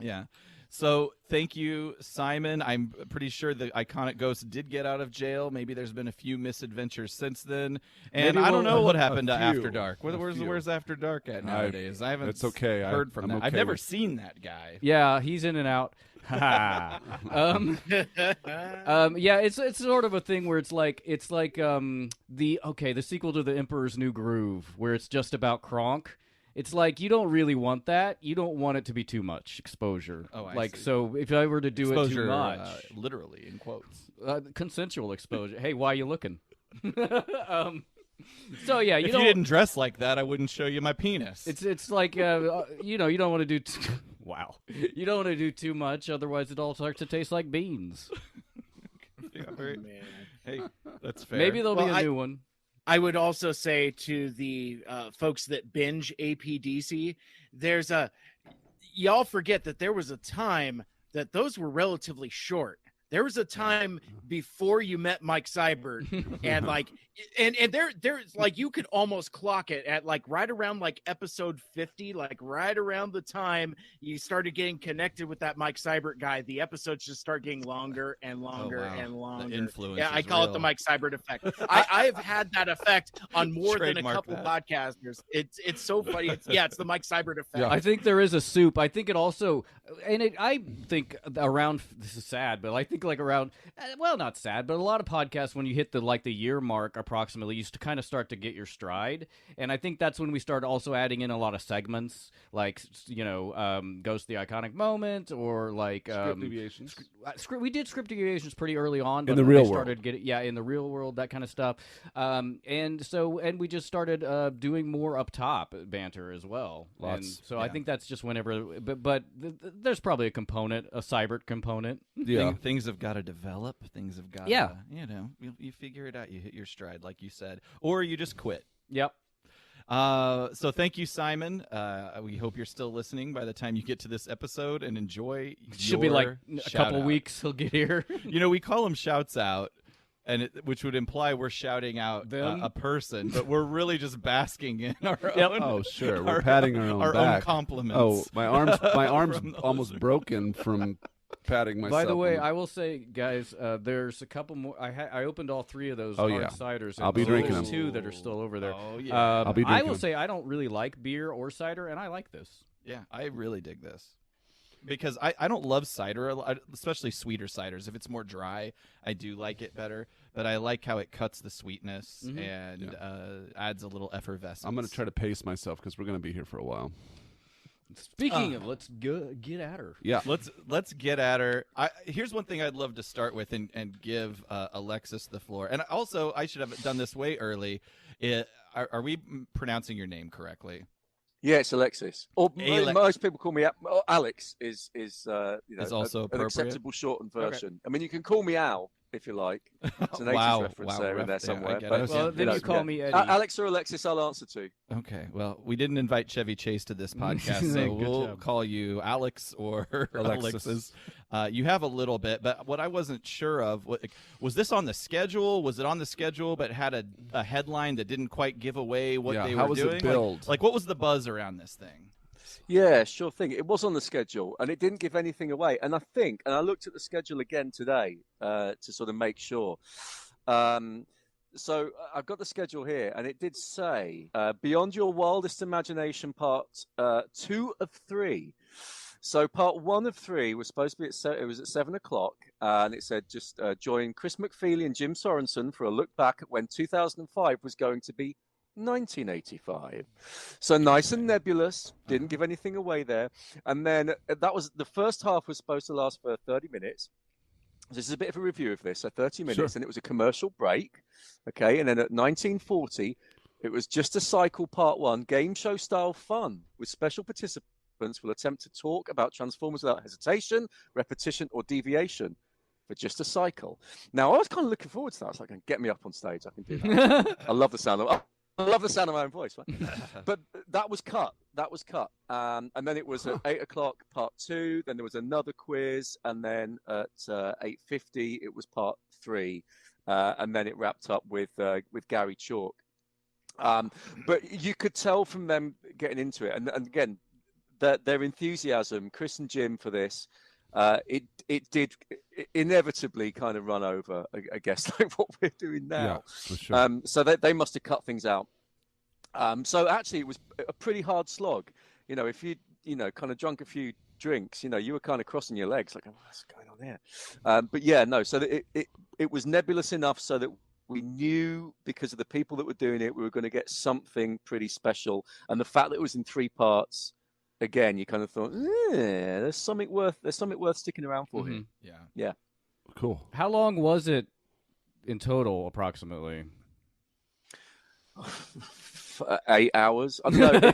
Yeah. So thank you, Simon. I'm pretty sure the iconic Ghost did get out of jail. Maybe there's been a few misadventures since then. And I don't know what happened to After Dark. Where's After Dark at nowadays? I haven't it's okay. heard from that. Okay I've never seen that guy. Yeah, he's in and out. Yeah, it's sort of a thing where it's like the sequel to The Emperor's New Groove, where it's just about Kronk. It's like you don't really want that. You don't want it to be too much exposure. Oh, I see. So if I were to do it too much, literally in quotes, consensual exposure. Hey, why are you looking? So yeah, if you didn't dress like that, I wouldn't show you my penis. It's like you don't want to do. Wow, you don't want to do too much, otherwise it all starts to taste like beans. Hey, that's fair. Maybe there'll be a new one. I would also say to the folks that binge APDC, y'all forget that there was a time that those were relatively short. There was a time before you met Mike Seibert, and there's like you could almost clock it at like right around like episode 50, like right around the time you started getting connected with that Mike Seibert guy. The episodes just start getting longer and longer and longer. The influence. Yeah, I call it the Mike Seibert effect. I've had that effect on more than a couple podcasters. It's so funny. It's the Mike Seibert effect. Yeah. I think there is a soup. I think it also, I think around, this is sad, but I think like around, well, not sad, but a lot of podcasts, when you hit the year mark approximately, you kind of start to get your stride. And I think that's when we start also adding in a lot of segments, like, Ghost the Iconic Moment, or like script deviations. We did script deviations pretty early on, but in the real world. Started getting, in the real world, that kind of stuff. And we just started doing more up top banter as well. Lots. And so I think that's just whenever, but there's probably a Seibert component. Yeah, things have got to develop. Things have got. Yeah. You figure it out. You hit your stride, like you said, or you just quit. Yep. So thank you, Simon. We hope you're still listening by the time you get to this episode, and enjoy. Should be like a couple weeks. He'll get here. We call them shouts out, which would imply we're shouting out a person, but we're really just basking in our own. Oh, sure, we're patting our own compliments. Oh, my arm's almost broken from patting myself. By the way, I will say, guys, there's a couple more. I opened all 3 of those hard ciders. I'll be drinking them. 2 that are still over there. Oh yeah, I'll be drinking I will say I don't really like beer or cider, and I like this. Yeah, I really dig this. Because I don't love cider, especially sweeter ciders. If it's more dry, I do like it better. But I like how it cuts the sweetness and adds a little effervescence. I'm going to try to pace myself because we're going to be here for a while. Speaking of, let's get at her. Yeah, let's get at her. Here's one thing I'd love to start with and give Alexis the floor. And also, I should have done this way early. Are we pronouncing your name correctly? Yeah, it's Alexis. Or most people call me Alex. Is also an acceptable shortened version. Okay. I mean, you can call me Al if you like. It's an 80s reference in there somewhere. Then you call me Eddie. Alex or Alexis, I'll answer to. Okay. Well, we didn't invite Chevy Chase to this podcast, so we'll call you Alex or Alexis. You have a little bit, but what I wasn't sure of, was this on the schedule? Was it on the schedule but had a headline that didn't quite give away what they were doing? How was it billed? Like, what was the buzz around this thing? Yeah, sure thing. It was on the schedule, and it didn't give anything away. And I looked at the schedule again today to sort of make sure. So I've got the schedule here, and it did say Beyond Your Wildest Imagination Part 2 of 3. So part 1 of 3 was supposed to be it was at 7 o'clock, and it said just join Chris McFeely and Jim Sorensen for a look back at when 2005 was going to be 1985. So nice and nebulous, didn't give anything away there. And then that was the first half was supposed to last for 30 minutes. This is a bit of a review of this. So 30 minutes, Sure. and it was a commercial break. Okay, and then at 1940, it was just a cycle part 1, game show style fun with special participants will attempt to talk about Transformers without hesitation, repetition, or deviation for just a cycle. Now, I was kind of looking forward to that. I was like, get me up on stage. I can do that. I love the sound of my own voice. Right? But that was cut. And then it was at 8 o'clock, part 2. Then there was another quiz. And then at 8:50, it was part 3. And then it wrapped up with Gary Chalk. But you could tell from them getting into it. And again, their enthusiasm, Chris and Jim, for this, it did inevitably kind of run over, I guess, like what we're doing now. Yeah, for sure. So they must have cut things out. So actually, it was a pretty hard slog. You know, if you kind of drunk a few drinks, you were kind of crossing your legs, like, what's going on here? But yeah, no. So that it was nebulous enough so that we knew, because of the people that were doing it, we were going to get something pretty special. And the fact that it was in 3 parts, again, you kind of thought, there's something worth sticking around for here. Yeah. Cool. How long was it in total, approximately? 8 hours. I don't know.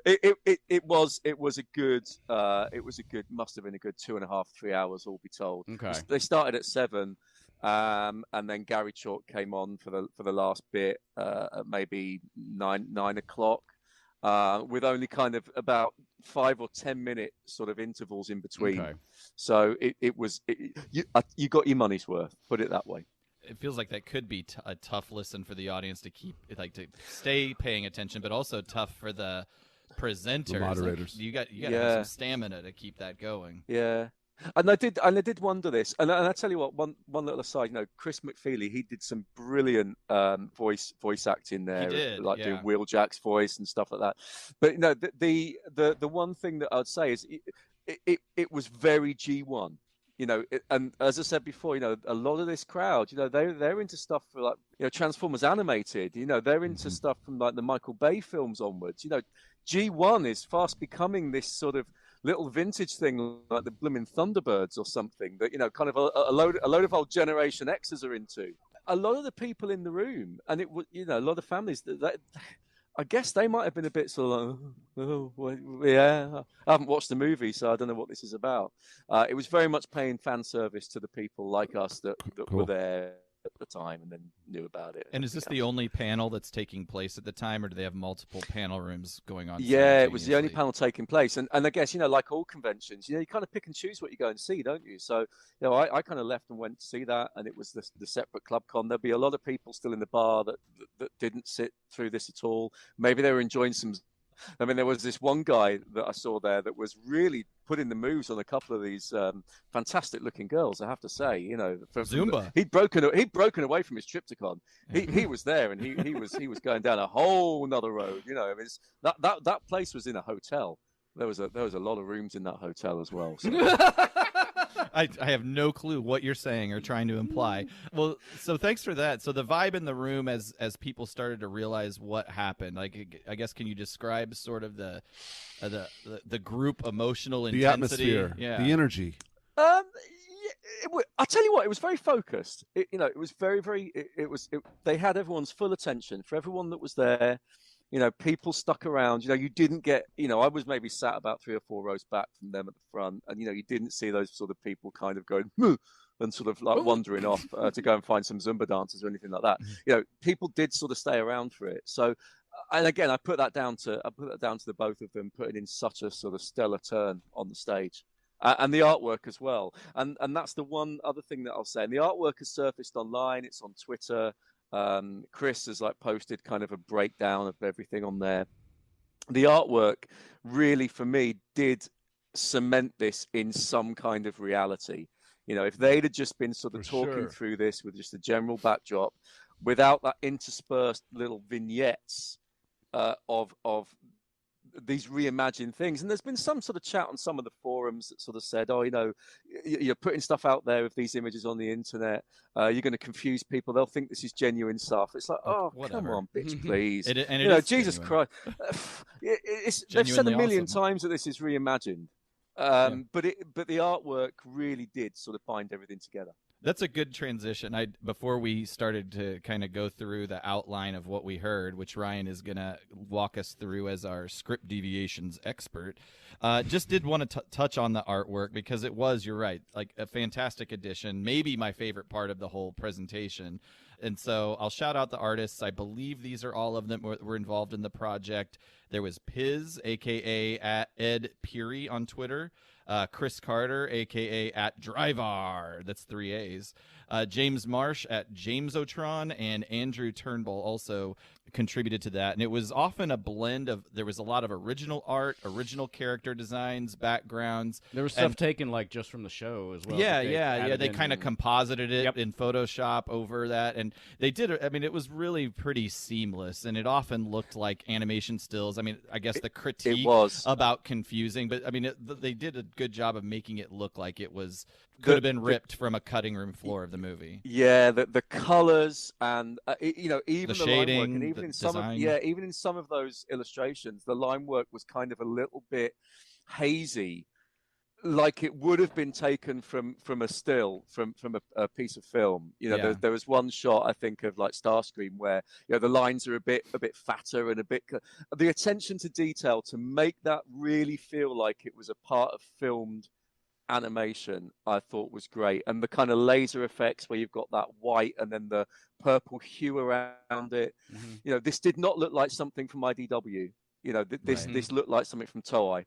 It was a good. Must have been a good 2.5, 3 hours, all be told. Okay. They started at 7. And then Gary Chalk came on for the last bit at maybe 9 o'clock, with only kind of about 5 or 10 minute sort of intervals in between. Okay. So you got your money's worth. Put it that way. It feels like that could be a tough listen for the audience to keep, like, to stay paying attention, but also tough for the presenters, The moderators. Like, you got to have some stamina to keep that going. Yeah. And I did wonder this, and I tell you what, one little aside, Chris McFeely, he did some brilliant voice acting there, He did, like yeah. doing Wheeljack's voice and stuff like that. But the one thing that I'd say is it was very G1. And as I said before, a lot of this crowd, they're into stuff for, like, Transformers animated. They're into stuff from, like, the Michael Bay films onwards. G1 is fast becoming this sort of little vintage thing, like the blooming Thunderbirds or something that kind of a load of old Generation X's are into. A lot of the people in the room, and it was a lot of families that I guess they might have been a bit sort of I haven't watched the movie, so I don't know what this is about. It was very much paying fan service to the people like us that Cool. were there at the time and then knew about it. And is this the only panel that's taking place at the time, or do they have multiple panel rooms going on? Yeah, it was the only simultaneously? panel taking place. And I guess, like all conventions, you kind of pick and choose what you go and see, don't you? So, I kind of left and went to see that, and it was the separate club con. There'll be a lot of people still in the bar that didn't sit through this at all. Maybe they were enjoying some. I mean, there was this one guy that I saw there that was really putting the moves on a couple of these fantastic-looking girls. I have to say, Zumba. He'd broken away from his Triptychon. He was there, and he was going down a whole nother road. That place was in a hotel. There was a lot of rooms in that hotel as well. So. I have no clue what you're saying or trying to imply. Well, so thanks for that. So the vibe in the room as people started to realize what happened, like, I guess, can you describe sort of the group emotional intensity? The atmosphere, yeah, the energy. I'll tell you what, it was very focused. It was very, very. They had everyone's full attention. For everyone that was there, people stuck around. You didn't get. I was maybe sat about 3 or 4 rows back from them at the front, and you didn't see those sort of people kind of going and sort of like wandering off to go and find some Zumba dancers or anything like that. People did sort of stay around for it. So, and again, I put that down to the both of them putting in such a sort of stellar turn on the stage. And the artwork as well. And that's the one other thing that I'll say. And the artwork has surfaced online. It's on Twitter. Chris has posted kind of a breakdown of everything on there. The artwork really, for me, did cement this in some kind of reality. If they'd have just been sort of talking through this with just a general backdrop, without that interspersed little vignettes of these reimagined things. And there's been some sort of chat on some of the forums that sort of said, oh, you're putting stuff out there with these images on the internet. You're going to confuse people. They'll think this is genuine stuff. It's like, oh, come on, bitch, please. Jesus genuine. Christ. They've said a million awesome. times that this is reimagined. But the artwork really did sort of bind everything together. That's a good transition. Before we started to kind of go through the outline of what we heard, which Ryan is going to walk us through as our script deviations expert, just did want to touch on the artwork because it was, you're right, like a fantastic addition, maybe my favorite part of the whole presentation. And so I'll shout out the artists. I believe these are all of them were involved in the project. There was Piz, a.k.a. at Ed Peary on Twitter. Chris Carter, a.k.a. at Dryvar, that's 3 A's. James Marsh at Jamesotron, and Andrew Turnbull also contributed to that. And it was often a blend of, there was a lot of original art, original character designs, backgrounds. There was stuff taken like just from the show as well. Yeah. They kind of composited it in Photoshop over that. And they did, I mean, it was really pretty seamless. And it often looked like animation stills. I mean, I guess the critique it was about confusing, but I mean, they did a good job of making it look like it was could have been ripped from a cutting room floor of the movie. Yeah, the colors and even the line shading, work, and even in some even in some of those illustrations, the line work was kind of a little bit hazy, like it would have been taken from a still from a piece of film. There was one shot I think of like Starscream where the lines are a bit fatter and a bit the attention to detail to make that really feel like it was a part of filmed animation I thought was great. And the kind of laser effects where you've got that white and then the purple hue around it. This did not look like something from IDW. This looked like something from Toei.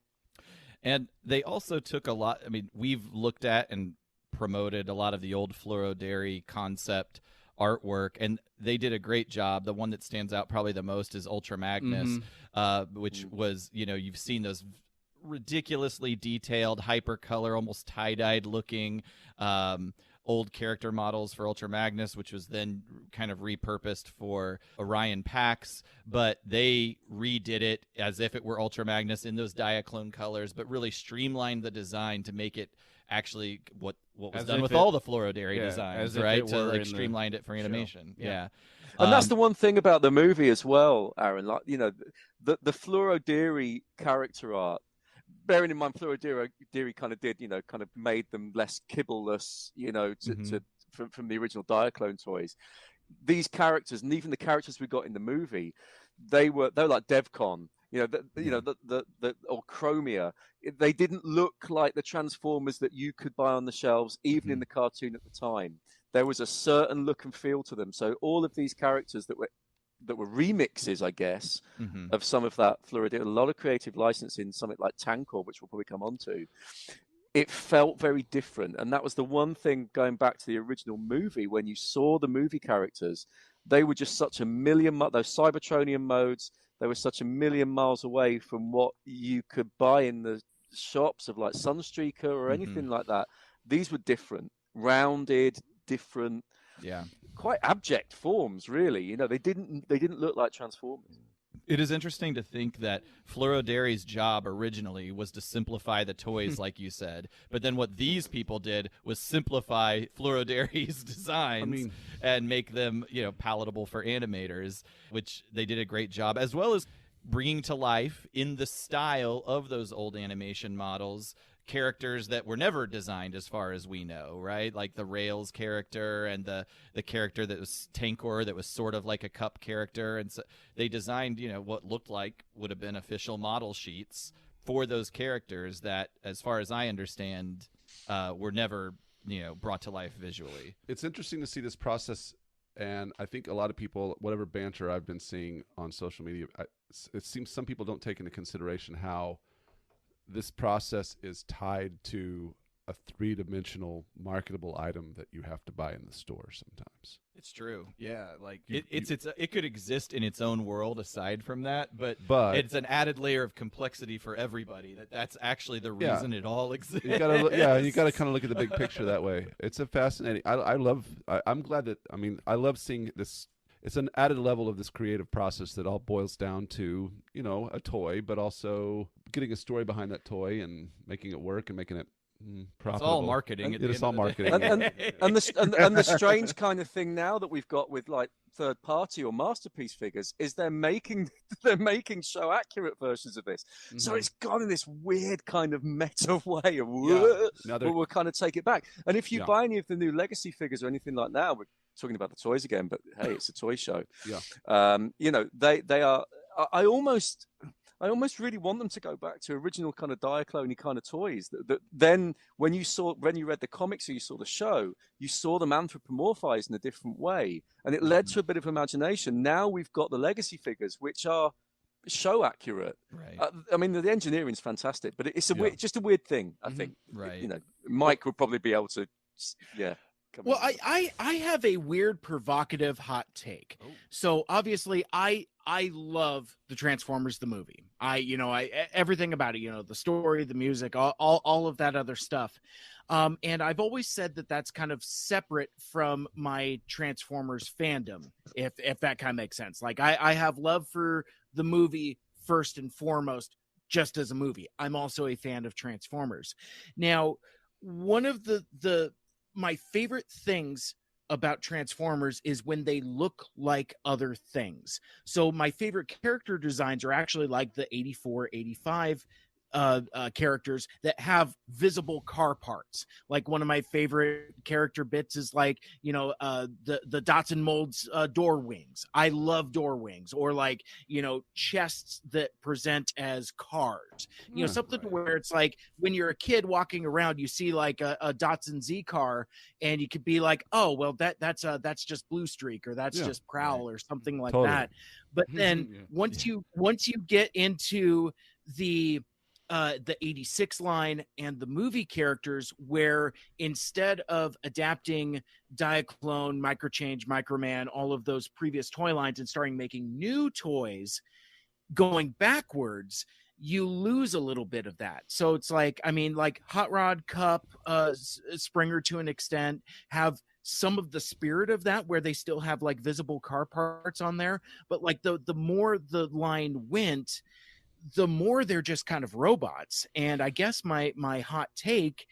And they also took a lot, I mean, we've looked at and promoted a lot of the old Fluoro Dairy concept artwork, and they did a great job. The one that stands out probably the most is Ultra Magnus, which was, you've seen those ridiculously detailed, hypercolor, almost tie-dyed looking old character models for Ultra Magnus, which was then kind of repurposed for Orion Pax, but they redid it as if it were Ultra Magnus in those Diaclone colors, but really streamlined the design to make it actually what was done with all the Fluoro Dairy designs, right? To like streamlined it for animation. Yeah. And that's the one thing about the movie as well, Aaron. Like, the Fluoro Dairy character art, bearing in mind Fluoro Dairy kind of did, kind of made them less kibbleless, from the original Diaclone toys. These characters, and even the characters we got in the movie, they were like Devcon, or Chromia. They didn't look like the Transformers that you could buy on the shelves, even in the cartoon at the time. There was a certain look and feel to them. So all of these characters that were remixes, I guess, of some of that Fluoro Dairy, a lot of creative licensing, something like Tankor, which we'll probably come on to. It felt very different. And that was the one thing going back to the original movie, when you saw the movie characters, they were just such a million, those Cybertronian modes, they were such a million miles away from what you could buy in the shops of like Sunstreaker or anything like that. These were different, rounded, different. Yeah. Quite abject forms, really. They didn't look like Transformers. It is interesting to think that Fluoro Dairy's job originally was to simplify the toys, like you said, but then what these people did was simplify Fluoro Dairy's designs and make them, palatable for animators, which they did a great job, as well as bringing to life in the style of those old animation models characters that were never designed as far as we know, right? Like the Rails character and the character that was Tankor that was sort of like a Cup character. And so they designed, what looked like would have been official model sheets for those characters that, as far as I understand, were never, brought to life visually. It's interesting to see this process. And I think a lot of people, whatever banter I've been seeing on social media, it seems some people don't take into consideration how this process is tied to a three-dimensional marketable item that you have to buy in the store sometimes. It's true. Yeah, like it could exist in its own world aside from that, but it's an added layer of complexity for everybody. That's actually the reason it all exists. You gotta kind of look at the big picture that way. It's a fascinating. I'm glad that I love seeing this it's an added level of this creative process that all boils down to, you know, a toy, but also getting a story behind that toy and making it work and making it profitable. It's all marketing. It is all marketing. And the strange kind of thing now that we've got with like third party or masterpiece figures is they're making show accurate versions of this. So it's gone in this weird kind of meta way of we'll kind of take it back. And if you buy any of the new legacy figures or anything like that, we're talking about the toys again, but hey, it's a toy show. You know, they are. I almost really want them to go back to original kind of Diaclone kind of toys. That then when you read the comics or you saw the show, you saw them anthropomorphized in a different way, and it led to a bit of imagination. Now we've got the legacy figures, which are show accurate. Right. I mean, the engineering is fantastic, but it's just a weird thing. I think. Right. You know, Mike would probably be able to. Well, I have a weird, provocative hot take. So obviously, I love the Transformers the movie. Everything about it, you know, the story, the music, all of that other stuff. And I've always said that that's kind of separate from my Transformers fandom, if that kind of makes sense. Like I have love for the movie first and foremost, just as a movie. I'm also a fan of Transformers. Now, one of my favorite things about Transformers is when they look like other things. So my favorite character designs are actually like the 84, 85 characters that have visible car parts. Like one of my favorite character bits is like, you know, the Dots and Molds door wings. I love door wings, or like, you know, chests that present as cars. You know, something where it's like when you're a kid walking around, you see like a Datsun Z car, and you could be like, oh, well, that's just Blue Streak, or that's just Prowl, or something like that. But then once you get into the 86 line and the movie characters, where instead of adapting Diaclone, Microchange, Microman, all of those previous toy lines and starting making new toys, going backwards, you lose a little bit of that. So it's like, I mean, like Hot Rod, Cup, Springer to an extent have some of the spirit of that, where they still have like visible car parts on there. But like the more the line went, the more they're just kind of robots. And I guess my hot take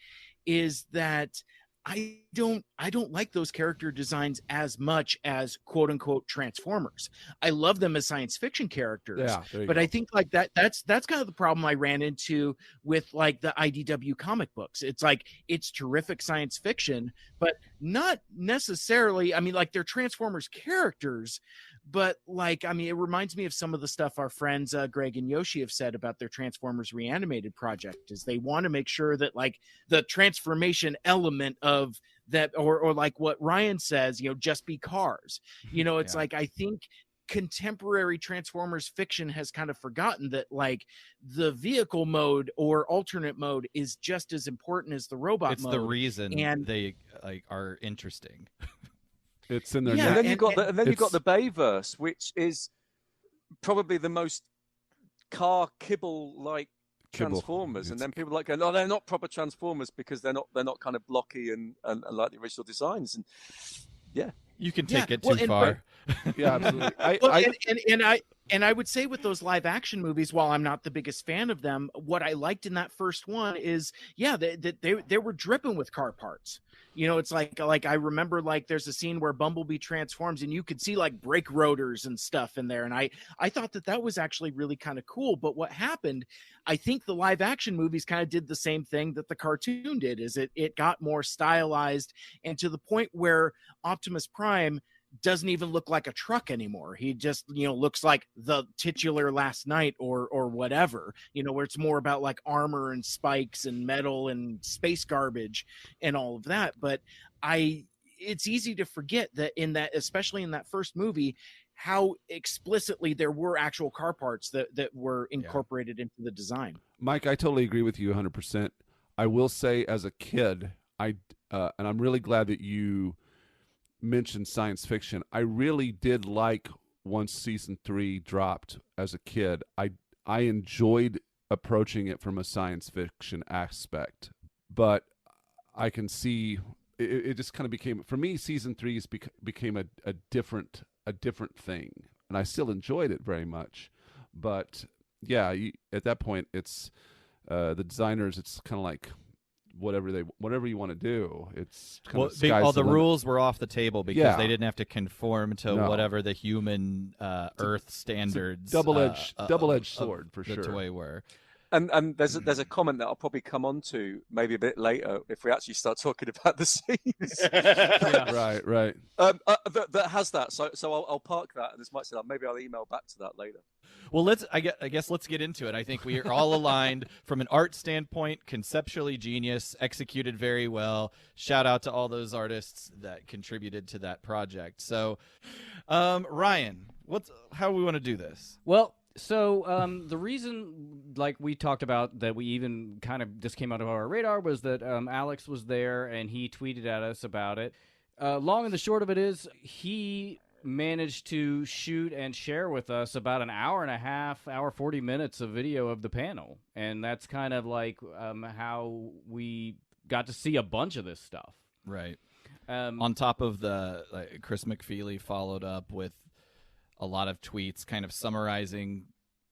is that I don't like those character designs as much as quote unquote Transformers. I love them as science fiction characters, but I think like that's kind of the problem I ran into with like the IDW comic books. It's like, it's terrific science fiction, but not necessarily, I mean, like they're Transformers characters, but like, I mean, it reminds me of some of the stuff our friends Greg and Yoshi have said about their Transformers Reanimated project, is they want to make sure that like the transformation element of that, or like what Ryan says, you know, just be cars. You know, it's like, I think contemporary Transformers fiction has kind of forgotten that like the vehicle mode or alternate mode is just as important as the robot mode. It's the reason they like are interesting. It's in their and then you've got the Bayverse, which is probably the most Car-Kibble like Transformers, and then people are like, no, they're not proper Transformers because they're not kind of blocky and like the original designs. And you can take it too far. Absolutely. I would say with those live action movies, while I'm not the biggest fan of them, what I liked in that first one is they were dripping with car parts. You know, it's like I remember like there's a scene where Bumblebee transforms and you could see like brake rotors and stuff in there. And I thought that was actually really kind of cool. But what happened, I think the live action movies kind of did the same thing that the cartoon did, is it got more stylized, and to the point where Optimus Prime doesn't even look like a truck anymore. He just, you know, looks like the titular Last Night or whatever, you know, where it's more about like armor and spikes and metal and space garbage and all of that. But it's easy to forget that especially in that first movie, how explicitly there were actual car parts that were incorporated into the design. Mike, I totally agree with you 100%. I will say, as a kid, and I'm really glad that you mentioned science fiction. I really did like, once season 3 dropped as a kid, I enjoyed approaching it from a science fiction aspect, but I can see it just kind of became, for me, season 3 became a different a different thing, and I still enjoyed it very much. But yeah, at that point, it's the designers. It's kind of like whatever you want to do. It's kind of all the rules were off the table because they didn't have to conform to whatever the human Earth standards. Double-edged sword for sure. The toy were. And there's a comment that I'll probably come on to maybe a bit later if we actually start talking about the scenes. Right. That has that. So I'll park that, and as Mike said, maybe I'll email back to that later. Well, I guess let's get into it. I think we are all aligned from an art standpoint, conceptually genius, executed very well. Shout out to all those artists that contributed to that project. So, Ryan, how do we want to do this? Well, so the reason, like we talked about, that we even kind of just came out of our radar was that Alex was there and he tweeted at us about it. Long and the short of it is he managed to shoot and share with us about an hour and a half, 40 minutes of video of the panel. And that's kind of like how we got to see a bunch of this stuff. Right. On top of Chris McFeely followed up with a lot of tweets kind of summarizing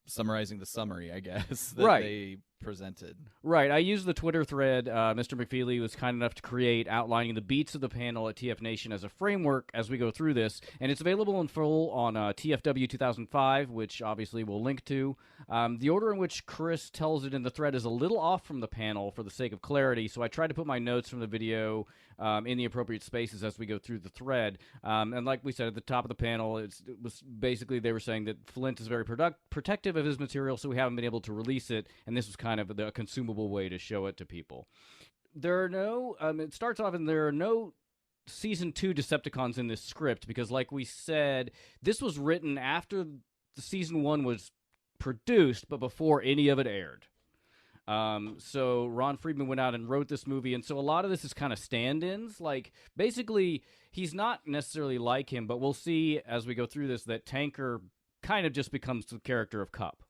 the summary, I guess, that they presented. Right. I used the Twitter thread Mr. McFeely was kind enough to create, outlining the beats of the panel at TFNation as a framework as we go through this, and it's available in full on TFW 2005, which obviously we'll link to. The order in which Chris tells it in the thread is a little off from the panel for the sake of clarity, so I tried to put my notes from the video in the appropriate spaces as we go through the thread. And like we said at the top of the panel, it was basically they were saying that Flint is very protective of his material, so we haven't been able to release it, and this was kind of the consumable way to show it to people. There are no, it starts off and there are no Season 2 Decepticons in this script because, like we said, this was written after the Season 1 was produced, but before any of it aired. So Ron Friedman went out and wrote this movie, and so a lot of this is kind of stand-ins. Like, basically, he's not necessarily like him, but we'll see as we go through this that Tanker kind of just becomes the character of Cup.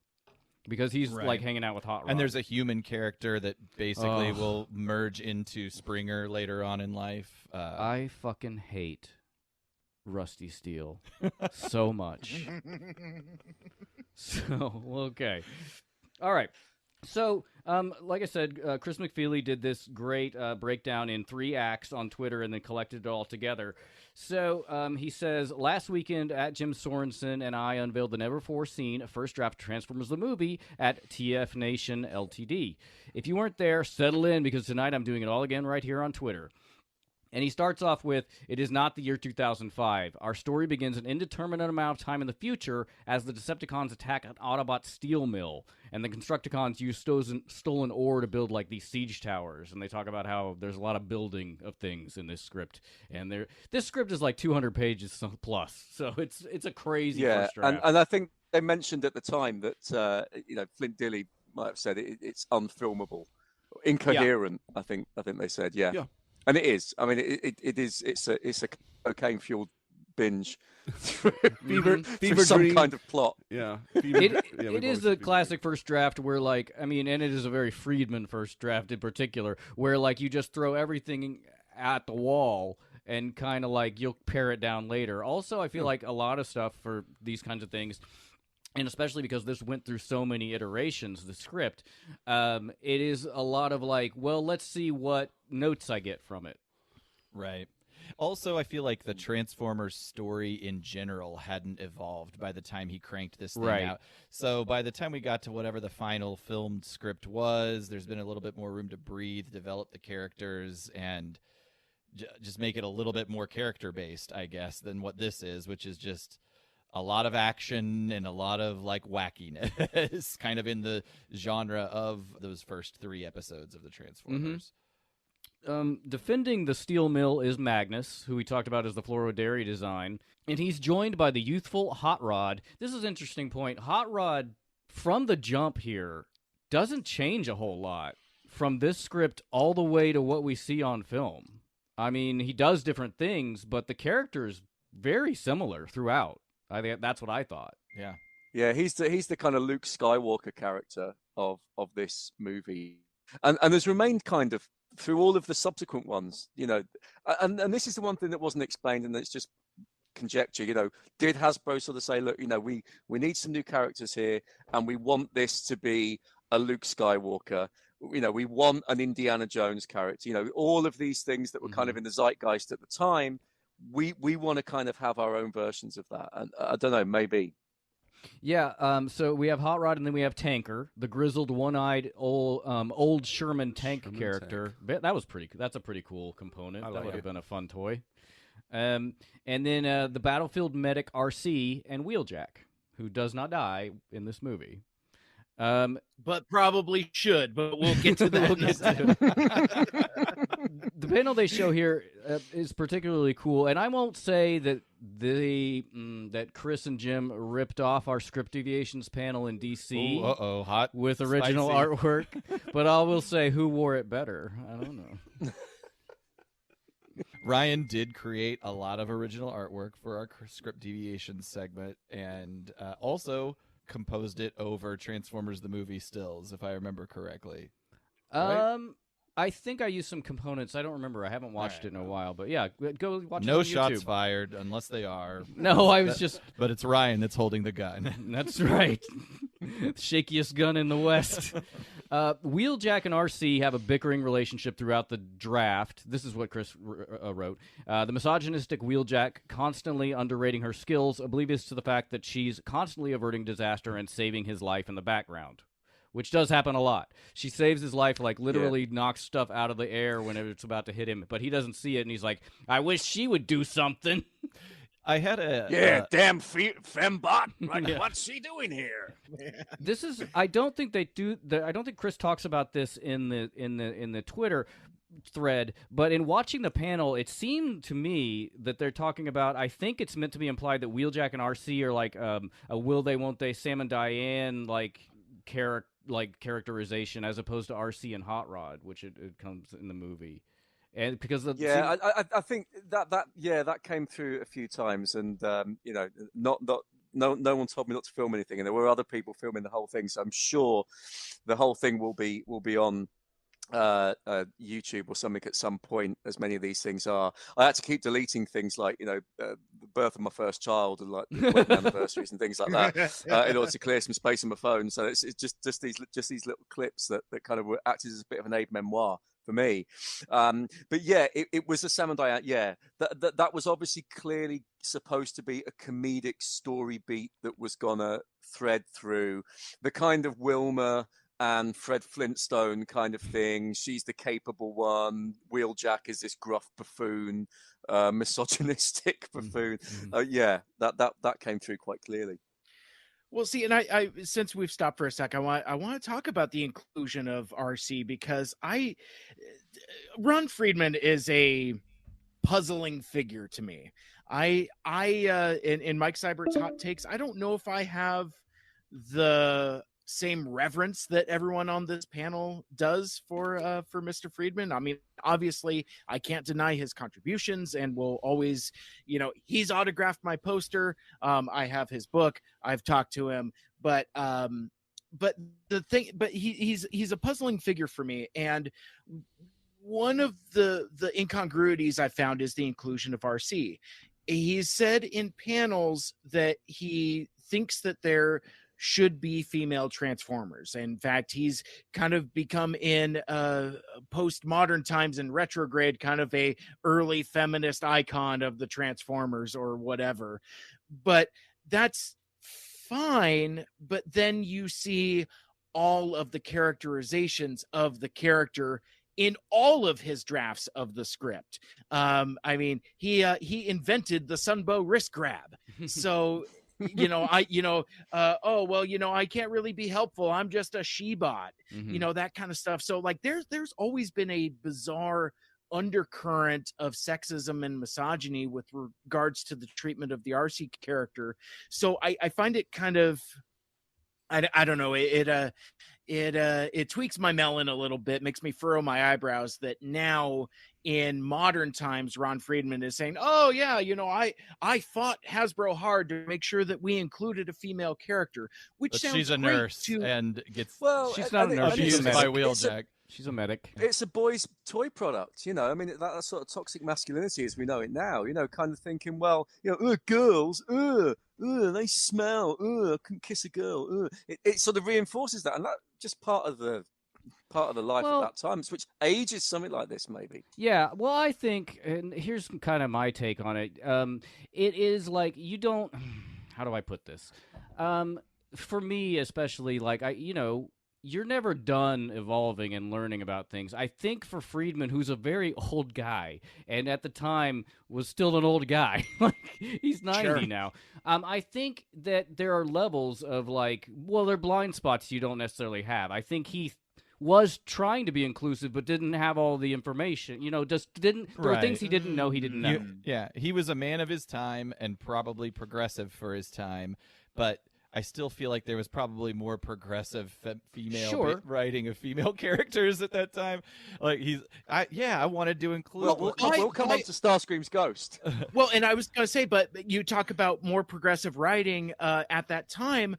Because he's, like, hanging out with Hot Rod. And there's a human character that basically will merge into Springer later on in life. I fucking hate Rusty Steele so much. So, okay. All right. So, like I said, Chris McFeely did this great breakdown in 3 acts on Twitter and then collected it all together. So he says, last weekend at Jim Sorensen and I unveiled the never-before-seen first draft of Transformers the movie at TFNation Ltd. If you weren't there, settle in because tonight I'm doing it all again right here on Twitter. And he starts off with, it is not the year 2005. Our story begins an indeterminate amount of time in the future as the Decepticons attack an Autobot steel mill. And the Constructicons use stolen ore to build, like, these siege towers. And they talk about how there's a lot of building of things in this script. And this script is, like, 200 pages plus. So it's a crazy first draft. And I think they mentioned at the time that, Flint Dille might have said it's unfilmable. Incoherent, yeah. I think they said, yeah. And it is. I mean, it is. It's a cocaine-fueled binge fever some dream. Kind of plot. Yeah. It is the classic first draft where, like, I mean, and it is a very Friedman first draft in particular, where, like, you just throw everything at the wall and kind of, like, you'll pare it down later. Also, I feel like a lot of stuff for these kinds of things, and especially because this went through so many iterations, the script, it is a lot of like, well, let's see what notes I get from it. Right. Also, I feel like the Transformers story in general hadn't evolved by the time he cranked this thing out. So by the time we got to whatever the final filmed script was, there's been a little bit more room to breathe, develop the characters, and just make it a little bit more character-based, I guess, than what this is, which is just a lot of action and a lot of, like, wackiness kind of in the genre of those first 3 episodes of the Transformers. Defending the steel mill is Magnus, who we talked about as the Fluoro-Dairy design, and he's joined by the youthful Hot Rod. This is an interesting point. Hot Rod, from the jump here, doesn't change a whole lot from this script all the way to what we see on film. I mean, he does different things, but the character is very similar throughout. I think that's what I thought. Yeah, he's the kind of Luke Skywalker character of this movie, and has remained kind of through all of the subsequent ones, and this is the one thing that wasn't explained, and it's just conjecture. Did Hasbro sort of say, look, we need some new characters here, and we want this to be a Luke Skywalker. We want an Indiana Jones character. All of these things that were kind of in the zeitgeist at the time. We want to kind of have our own versions of that, and I don't know, maybe. Yeah, so we have Hot Rod, and then we have Tanker, the grizzled, one-eyed old Sherman tank character. That's a pretty cool component. That would have been a fun toy. And then the battlefield medic RC and Wheeljack, who does not die in this movie. But probably should, but we'll get to that. The panel they show here is particularly cool, and I won't say that that Chris and Jim ripped off our script deviations panel in DC. Ooh, hot with original spicy artwork, but I will say who wore it better. I don't know. Ryan did create a lot of original artwork for our script deviations segment, and also composed it over Transformers the movie stills, if I remember correctly. Right? I think I used some components. I don't remember. I haven't watched it in a while, but yeah, go watch it No on shots YouTube. fired, unless they are. No, I was just... But it's Ryan that's holding the gun. That's right. Shakiest gun in the West. Wheeljack and RC have a bickering relationship throughout the draft. This is what Chris wrote. The misogynistic Wheeljack constantly underrating her skills, oblivious to the fact that she's constantly averting disaster and saving his life in the background. Which does happen a lot. She saves his life, like literally knocks stuff out of the air when it's about to hit him, but he doesn't see it, and he's like, I wish she would do something. I had a... damn fembot. What's she doing here? This is... I don't think they do... I don't think Chris talks about this in the Twitter thread, but in watching the panel, it seemed to me that they're talking about... I think it's meant to be implied that Wheeljack and RC are like a will they, won't they, Sam and Diane, characterization, as opposed to RC and Hot Rod, which it comes in the movie, and because I think that came through a few times, and no one told me not to film anything, and there were other people filming the whole thing, so I'm sure the whole thing will be on YouTube or something at some point, as many of these things are. I had to keep deleting things like the birth of my first child and like wedding anniversaries and things like that in order to clear some space on my phone. So it's just these little clips that kind of acted as a bit of an aid memoir for me. But yeah, it was a Sam and Diane. Yeah, that was obviously clearly supposed to be a comedic story beat that was gonna thread through the kind of Wilma and Fred Flintstone kind of thing. She's the capable one. Wheeljack is this gruff buffoon, misogynistic buffoon. That came through quite clearly. Well, see, and I since we've stopped for a sec, I want to talk about the inclusion of RC, because Ron Friedman is a puzzling figure to me. In Mike Seibert's hot takes, I don't know if I have the same reverence that everyone on this panel does for Mr. Friedman. I mean, obviously, I can't deny his contributions, and will always, he's autographed my poster. I have his book. I've talked to him, but he's a puzzling figure for me. And one of the incongruities I found is the inclusion of RC. He's said in panels that he thinks that there should be female Transformers. In fact, he's kind of become in postmodern times and retrograde kind of a early feminist icon of the Transformers or whatever. But that's fine. But then you see all of the characterizations of the character in all of his drafts of the script. I mean, he invented the Sunbow wrist grab. So I can't really be helpful. I'm just a she-bot, that kind of stuff. So like there's always been a bizarre undercurrent of sexism and misogyny with regards to the treatment of the RC character. So I find it kind of, I don't know, it tweaks my melon a little bit, makes me furrow my eyebrows that now in modern times, Ron Friedman is saying, oh yeah, I fought Hasbro hard to make sure that we included a female character, which but sounds she's a great nurse and gets she's not a nurse. She's She's by Wheeljack. She's a medic. It's a boys' toy product, you know. I mean, that sort of toxic masculinity as we know it now, you know, kind of thinking, well, you know, girls, they smell, I couldn't kiss a girl. It sort of reinforces that, and that's just part of the life at that time, which ages something like this, maybe. Yeah, well, I think, and here's kind of my take on it. It is like you don't. How do I put this? For me, especially, like you're never done evolving and learning about things. I think for Friedman, who's a very old guy, and at the time was still an old guy, like he's 90 now. I think that there are levels of there are blind spots you don't necessarily have. I think he was trying to be inclusive, but didn't have all the information. Just didn't. There were things he didn't know. He didn't know. He was a man of his time and probably progressive for his time, but I still feel like there was probably more progressive female writing of female characters at that time. Like I wanted to include. Well, we'll come on to Starscream's Ghost. Well, and I was going to say, but you talk about more progressive writing at that time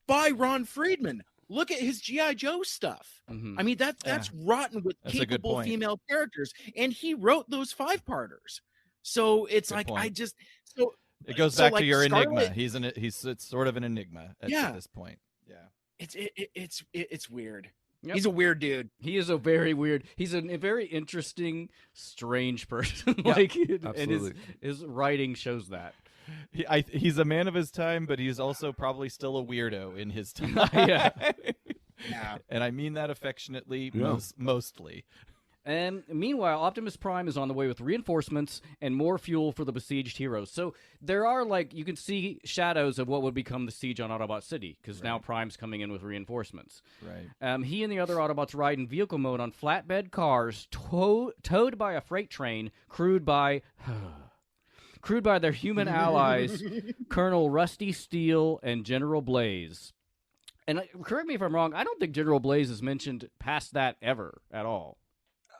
by Ron Friedman. Look at his G.I. Joe stuff. Mm-hmm. I mean, that's rotten with capable female characters, and he wrote those 5-parters. So it's good like point. It goes back to your enigma. He's sort of an enigma at this point. Yeah, it's weird. Yep. He's a weird dude. He is a very weird. He's a very interesting, strange person. Absolutely. And his writing shows that. He's a man of his time, but he's also probably still a weirdo in his time. Yeah. And I mean that affectionately, mostly. And meanwhile, Optimus Prime is on the way with reinforcements and more fuel for the besieged heroes. So there are, you can see shadows of what would become the siege on Autobot City, because now Prime's coming in with reinforcements. Right. He and the other Autobots ride in vehicle mode on flatbed cars towed by a freight train crewed by their human allies, Colonel Rusty Steele and General Blaze. And correct me if I'm wrong, I don't think General Blaze is mentioned past that ever at all.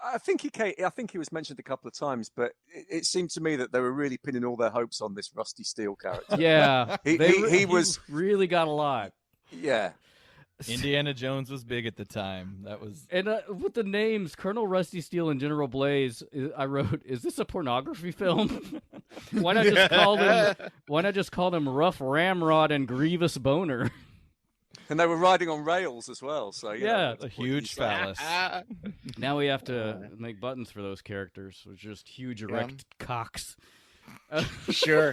I think he was mentioned a couple of times, but it seemed to me that they were really pinning all their hopes on this Rusty Steele character. Yeah, he was really got a lot. Yeah, Indiana Jones was big at the time. That was with the names Colonel Rusty Steele and General Blaze. I wrote, "Is this a pornography film? Why not just call them Rough Ramrod and Grievous Boner?" And they were riding on rails as well, so a huge phallus. Now we have to make buttons for those characters, with just huge erect cocks. Sure.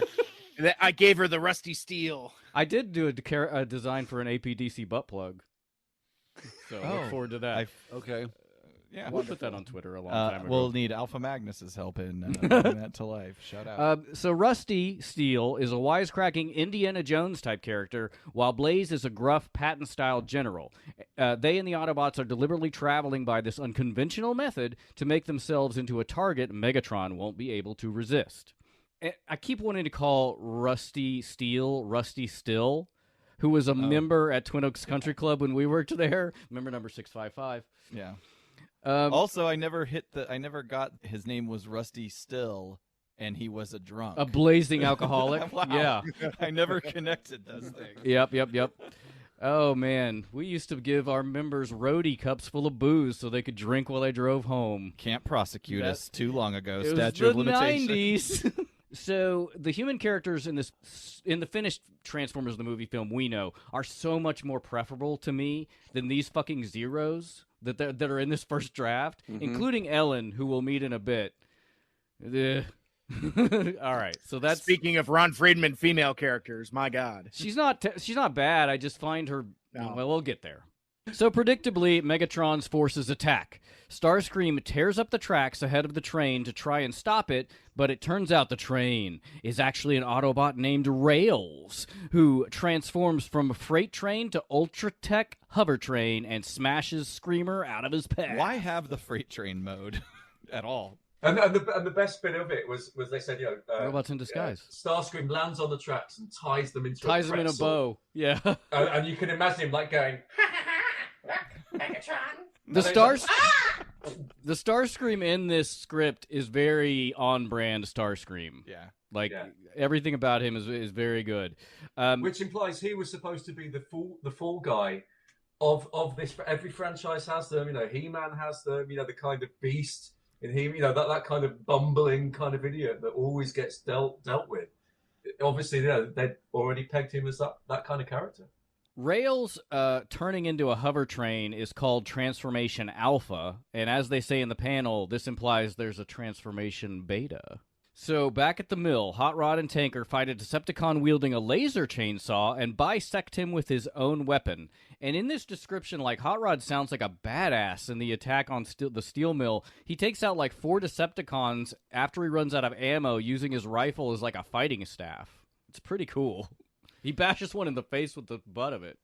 I gave her the Rusty Steel. I did do a design for an APDC butt plug, so look forward to that. Okay. Yeah, we'll put that on Twitter a long time ago. We'll need Alpha Magnus's help in bringing that to life. Shout out. So Rusty Steele is a wisecracking Indiana Jones type character, while Blaze is a gruff Patton-style general. They and the Autobots are deliberately traveling by this unconventional method to make themselves into a target Megatron won't be able to resist. I keep wanting to call Rusty Steele Rusty Still, who was a member at Twin Oaks Country Club when we worked there. Member number 655. Yeah. Also, I never got his name was Rusty Still, and he was a drunk. A blazing alcoholic. Wow. Yeah. I never connected those things. Yep. Oh, man. We used to give our members roadie cups full of booze so they could drink while they drove home. Can't prosecute us too long ago. It Statute of was the limitations. 90s. So the human characters in the finished Transformers the movie film we know are so much more preferable to me than these fucking zeros that are in this first draft, including Ellen, who we'll meet in a bit. All right, so that's speaking of Ron Friedman female characters. My God, she's not bad. I just find her. No. Well, we'll get there. So predictably, Megatron's forces attack. Starscream tears up the tracks ahead of the train to try and stop it, but it turns out the train is actually an Autobot named Rails, who transforms from a freight train to Ultratech hover train and smashes Screamer out of his path. Why have the freight train mode at all? And the best bit of it was they said, robots in disguise. Starscream lands on the tracks and ties them in a bow. Yeah. And you can imagine him going, Megatron. The Starscream in this script is very on-brand Starscream. Yeah. Everything about him is very good. Which implies he was supposed to be the fall guy of this. Every franchise has them. He-Man has them. The kind of beast in him. That kind of bumbling kind of idiot that always gets dealt with. Obviously, they'd already pegged him as that kind of character. Rails turning into a hover train is called Transformation Alpha, and as they say in the panel, this implies there's a Transformation Beta. So back at the mill, Hot Rod and Tanker fight a Decepticon wielding a laser chainsaw and bisect him with his own weapon. And in this description, Hot Rod sounds like a badass in the attack on the steel mill. He takes out 4 Decepticons after he runs out of ammo using his rifle as a fighting staff. It's pretty cool. He bashes one in the face with the butt of it.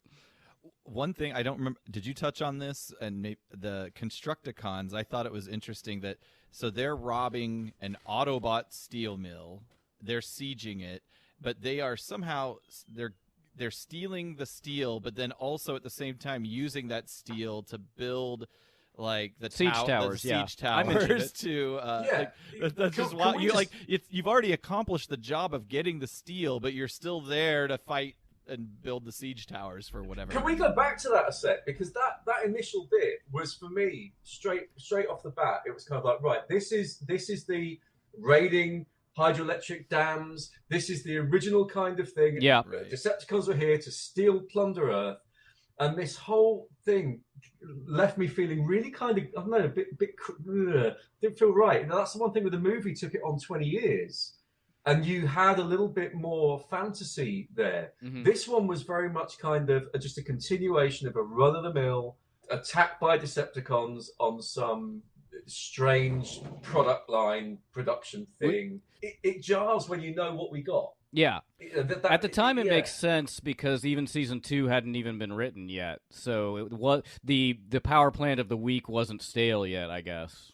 One thing I don't remember, did you touch on this? And the Constructicons, I thought it was interesting that, so they're robbing an Autobot steel mill, they're sieging it, but they are somehow, they're stealing the steel, but then also at the same time using that steel to build the siege towers, siege I mentioned towers it. to Yeah. that's just wild. You've already accomplished the job of getting the steel, but you're still there to fight and build the siege towers for whatever. Can we go back to that a sec? Because that initial bit was, for me, straight off the bat, it was kind of right, this is the raiding hydroelectric dams. This is the original kind of thing. Yeah. Right. Decepticons were here to steal, plunder Earth. And this whole thing left me feeling really kind of, I don't know, a bit didn't feel right. That's the one thing with the movie, took it on 20 years. And you had a little bit more fantasy there. Mm-hmm. This one was very much kind of just a continuation of a run-of-the-mill attack by Decepticons on some strange product line production thing. It jars when you know what we got. Yeah. At the time, it makes sense because even season 2 hadn't even been written yet. So it was the power plant of the week wasn't stale yet, I guess.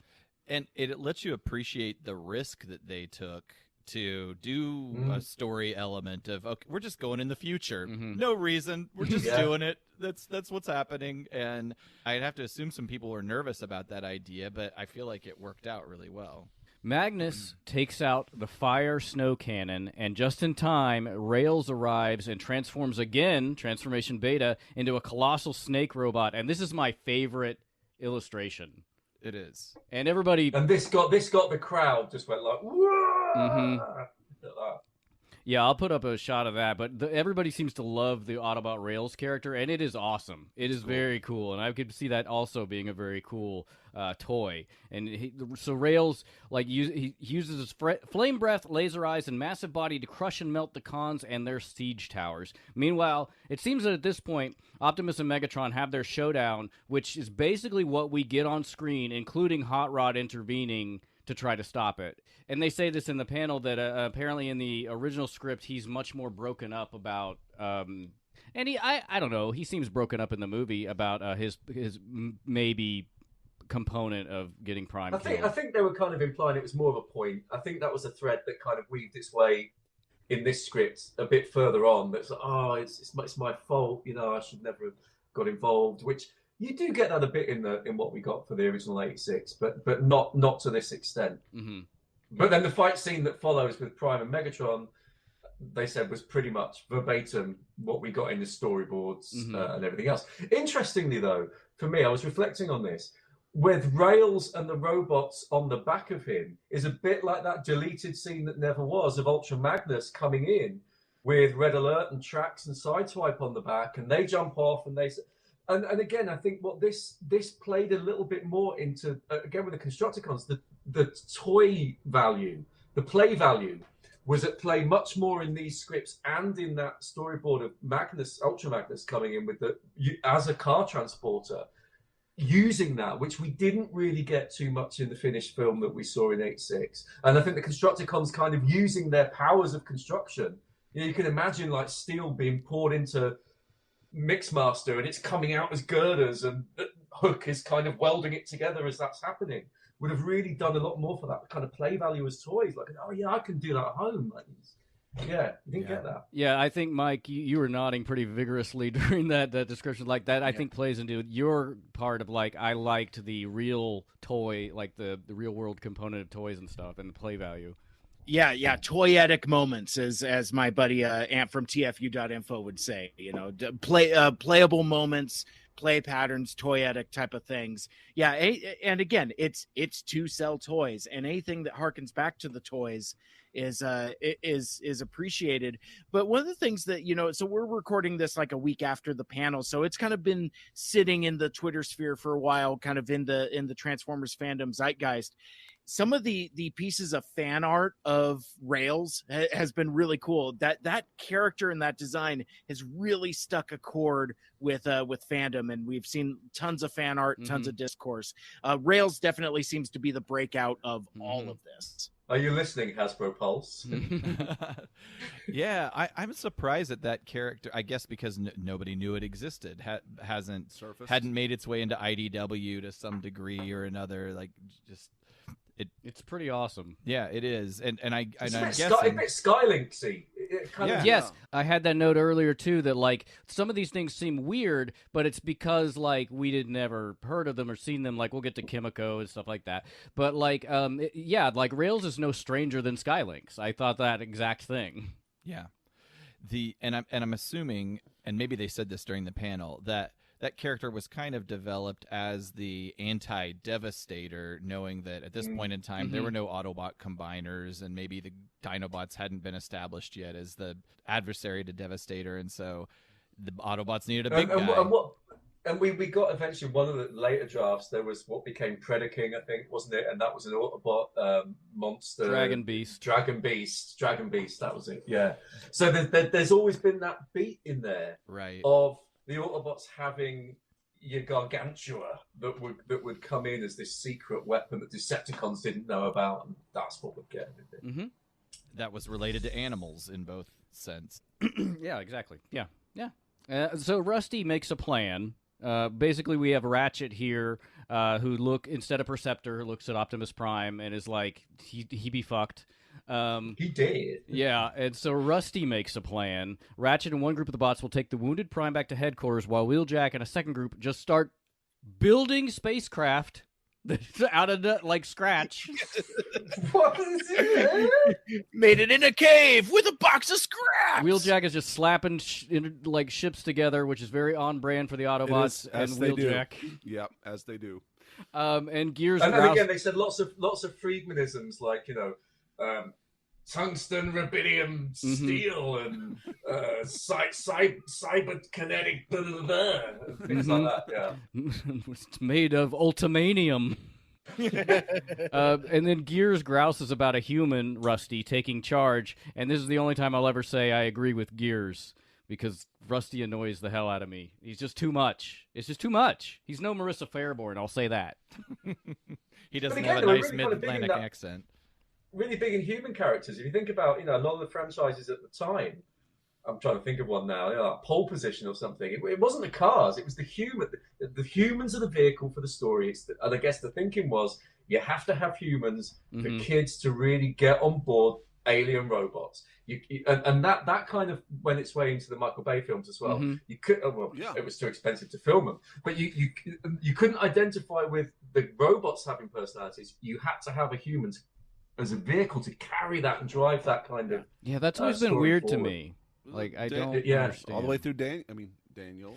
And it lets you appreciate the risk that they took to do a story element of, okay, we're just going in the future. Mm-hmm. No reason. We're just doing it. That's what's happening. And I'd have to assume some people were nervous about that idea, but I feel like it worked out really well. Magnus takes out the fire snow cannon, and just in time, Rails arrives and transforms again, Transformation Beta, into a colossal snake robot. And this is my favorite illustration. It is. And everybody... And this got the crowd just went like, whoa! Mm-hmm. Yeah, I'll put up a shot of that, but everybody seems to love the Autobot Rails character, and it is awesome. It is very cool, and I could see that also being a very cool toy. And so Rails, he uses his flame breath, laser eyes, and massive body to crush and melt the cons and their siege towers. Meanwhile, it seems that at this point, Optimus and Megatron have their showdown, which is basically what we get on screen, including Hot Rod intervening to try to stop it. And they say this in the panel that apparently in the original script he's much more broken up about and I don't know, he seems broken up in the movie about his maybe component of getting Prime killed. I think they were kind of implying it was more of a point. I think that was a thread that kind of weaved its way in this script a bit further on. That's it's my fault, I should never have got involved, which you do get that a bit in what we got for the original 86, but not to this extent. Mm-hmm. But then the fight scene that follows with Prime and Megatron, they said was pretty much verbatim what we got in the storyboards and everything else. Interestingly, though, for me, I was reflecting on this. With Rails and the robots on the back of him is a bit like that deleted scene that never was of Ultra Magnus coming in with Red Alert and Trax and Sideswipe on the back, and they jump off and they... And again, I think what this played a little bit more into, again with the Constructicons, the toy value, the play value was at play much more in these scripts and in that storyboard of Magnus, Ultra Magnus coming in with as a car transporter, using that, which we didn't really get too much in the finished film that we saw in 86. And I think the Constructicons kind of using their powers of construction. You can imagine steel being poured into Mixmaster and it's coming out as girders and Hook is kind of welding it together as that's happening. Would have really done a lot more for that kind of play value as toys. I can do that at home. You didn't get that. Yeah, I think, Mike, you were nodding pretty vigorously during that description. I think plays into your part of I liked the real toy, the real world component of toys and stuff and the play value. Yeah, toyetic moments, as my buddy Ant from TFU.info would say. Playable moments, play patterns, toyetic type of things. Yeah, and again, it's to sell toys, and anything that harkens back to the toys is appreciated. But one of the things that, so we're recording this like a week after the panel, so it's kind of been sitting in the Twitter sphere for a while, kind of in the Transformers fandom zeitgeist. Some of the pieces of fan art of Rails has been really cool. That character and that design has really stuck a chord with fandom, and we've seen tons of fan art, tons of discourse. Rails definitely seems to be the breakout of all of this. Are you listening, Hasbro Pulse? Yeah, I'm surprised at that character. I guess because nobody knew it existed. Hadn't made its way into IDW to some degree or another. Like, just it's pretty awesome. Yeah, it is, and I'm guessing a bit Skylinksy. Yes, I had that note earlier too. That like some of these things seem weird, but it's because like we did never heard of them or seen them. Like we'll get to Kimiko and stuff like that. But like, like Rails is no stranger than Skylinks. I thought that exact thing. Yeah, I'm assuming, and maybe they said this during the panel, that character was kind of developed as the anti-Devastator, knowing that at this point in time there were no Autobot combiners, and maybe the Dinobots hadn't been established yet as the adversary to Devastator, and so the Autobots needed a big guy. And we got eventually one of the later drafts. There was what became Predaking, I think, wasn't it? And that was an Autobot monster. Dragon Beast. That was it. Yeah. So there's always been that beat in there, right? Of the Autobots having your Gargantua that would come in as this secret weapon that Decepticons didn't know about, and that's what would get it. That was related to animals in both sense. Yeah, exactly. Yeah. So Rusty makes a plan. Basically, we have Ratchet here, who instead of Perceptor, looks at Optimus Prime and is like, he be fucked. He did. Yeah, and so Rusty makes a plan. Ratchet and one group of the bots will take the wounded Prime back to headquarters, while Wheeljack and a second group just start building spacecraft out of like scratch. What is it? Made it in a cave with a box of scraps. Wheeljack is just slapping ships together, which is very on brand for the Autobots and Wheeljack. Yeah, as they do. And Gears. And then again, they said lots of Friedmanisms, like tungsten, rubidium, steel, and cyberkinetic, things like that. Yeah, it's made of ultimanium. And then Gears grouses about a human, Rusty, taking charge, and this is the only time I'll ever say I agree with Gears, because Rusty annoys the hell out of me. He's just too much. It's just too much. He's no Marissa Fairborn, I'll say that. He doesn't have a nice mid-Atlantic accent. Really big in human characters. If you think about, a lot of the franchises at the time, I'm trying to think of one now, like Pole Position or something. It wasn't the cars, it was the human. The humans are the vehicle for the story. And I guess the thinking was, you have to have humans for kids to really get on board alien robots. And that kind of went its way into the Michael Bay films as well. You could, it was too expensive to film them, but you couldn't identify with the robots having personalities. You had to have a human as a vehicle to carry that and drive that kind of. Yeah, that's always been weird to me. Like, I don't understand. All the way through Daniel.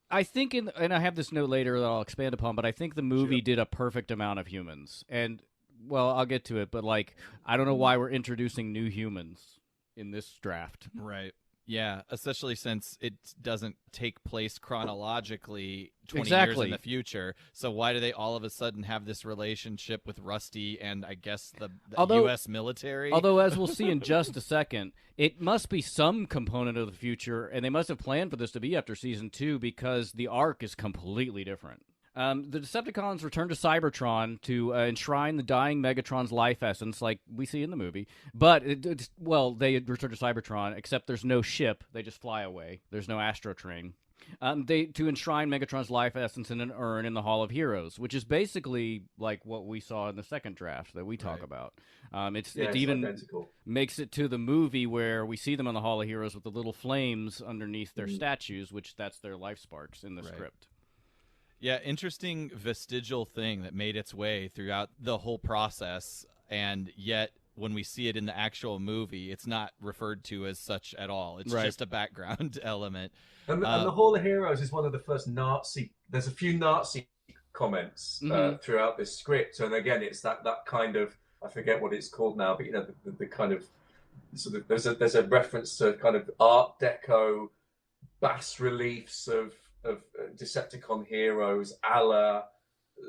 I think, and I have this note later that I'll expand upon, but I think the movie did a perfect amount of humans. And, well, I'll get to it, but, like, I don't know why we're introducing new humans in this draft. Right. Yeah, especially since it doesn't take place chronologically 20 years in the future. So why do they all of a sudden have this relationship with Rusty and, I guess, the U.S. military? Although, as we'll see in just a second, it must be some component of the future, and they must have planned for this to be after Season 2 because the arc is completely different. The Decepticons return to Cybertron to enshrine the dying Megatron's life essence, like we see in the movie. But, they return to Cybertron, except there's no ship. They just fly away. There's no Astrotrain. To enshrine Megatron's life essence in an urn in the Hall of Heroes, which is basically like what we saw in the second draft that we talk about. It even identical. Makes it to the movie where we see them in the Hall of Heroes with the little flames underneath their statues, which that's their life sparks in the script. Yeah, interesting vestigial thing that made its way throughout the whole process, and yet when we see it in the actual movie, it's not referred to as such at all. It's Right. just a background element. And the Hall of Heroes is one of the first Nazi. There's a few Nazi comments throughout this script, and again, it's that kind of, I forget what it's called now, but you know, the kind of sort of there's a reference to kind of Art Deco bas reliefs of Decepticon heroes, a la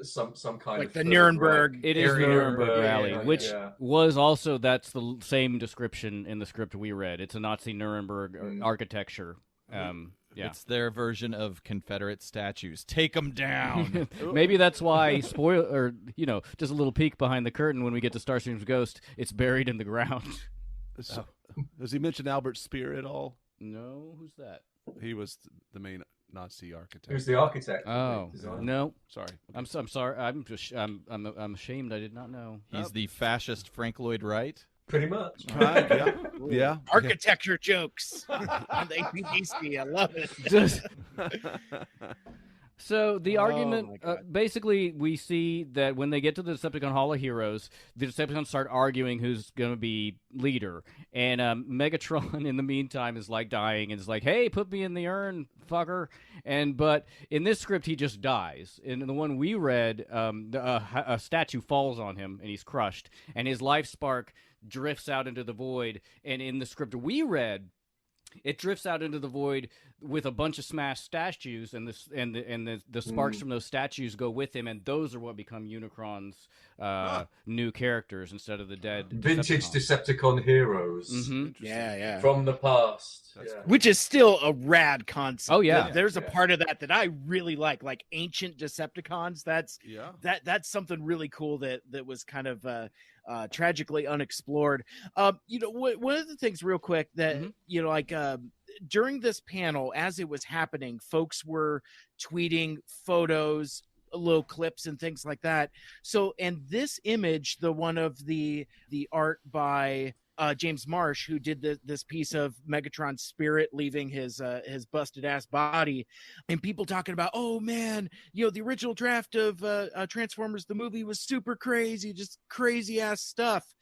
some kind Like of the Nuremberg. It is the area, Nuremberg Rally, yeah, which yeah. was also, that's the same description in the script we read. It's a Nazi Nuremberg architecture. Yeah. It's their version of Confederate statues. Take them down. Maybe that's why, just a little peek behind the curtain when we get to Starscream's ghost, it's buried in the ground. So, does he mention Albert Speer at all? No, who's that? He was the main Nazi architect. Who's the architect? Oh, no. Sorry. I'm sorry. I'm ashamed. I did not know. He's the fascist Frank Lloyd Wright. Pretty much. Yeah. Architecture jokes on the APDC. I love it. So the Oh, argument, my God. basically, we see that when they get to the Decepticon Hall of Heroes, the Decepticons start arguing who's going to be leader. And Megatron, in the meantime, is like dying and is like, "Hey, put me in the urn, fucker." But in this script, he just dies. In the one we read, a statue falls on him and he's crushed, and his life spark drifts out into the void. And in the script we read, it drifts out into the void with a bunch of smashed statues, and the sparks from those statues go with him, and those are what become Unicron's new characters instead of the dead Vintage Decepticons. Decepticon heroes Yeah. from the past. Yeah. Which is still a rad concept. Oh, yeah. There's a part of that I really like ancient Decepticons. That's something really cool that was kind of tragically unexplored. One of the things real quick that during this panel, as it was happening, folks were tweeting photos, little clips and things like that. So, and this image, the one of the art by James Marsh, who did this piece of Megatron's spirit leaving his busted ass body, and people talking about, oh man, the original draft of Transformers the movie was super crazy, just crazy ass stuff.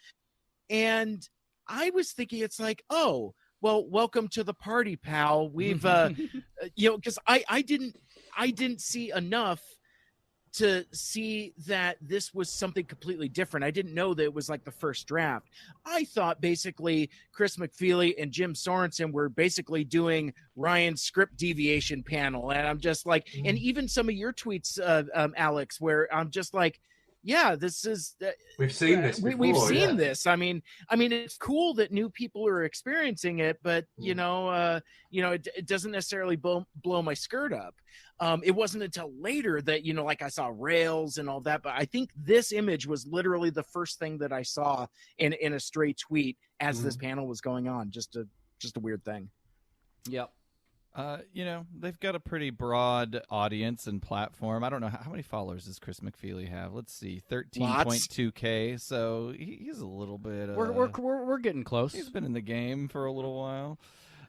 And I was thinking, it's like, oh, well, welcome to the party, pal. We've because I didn't see enough to see that this was something completely different. I didn't know that it was like the first draft. I thought basically Chris McFeely and Jim Sorensen were basically doing Ryan's script deviation panel. And I'm just like, and even some of your tweets, Alex, where I'm just like, yeah, this is. We've seen this before. We've seen this. I mean, it's cool that new people are experiencing it, but it doesn't necessarily blow my skirt up. It wasn't until later that I saw rails and all that. But I think this image was literally the first thing that I saw in a stray tweet as this panel was going on. Just a weird thing. Yep. They've got a pretty broad audience and platform. I don't know how many followers does Chris McFeely have. Let's see, 13.2K. So he's a little bit. We're getting close. He's been in the game for a little while.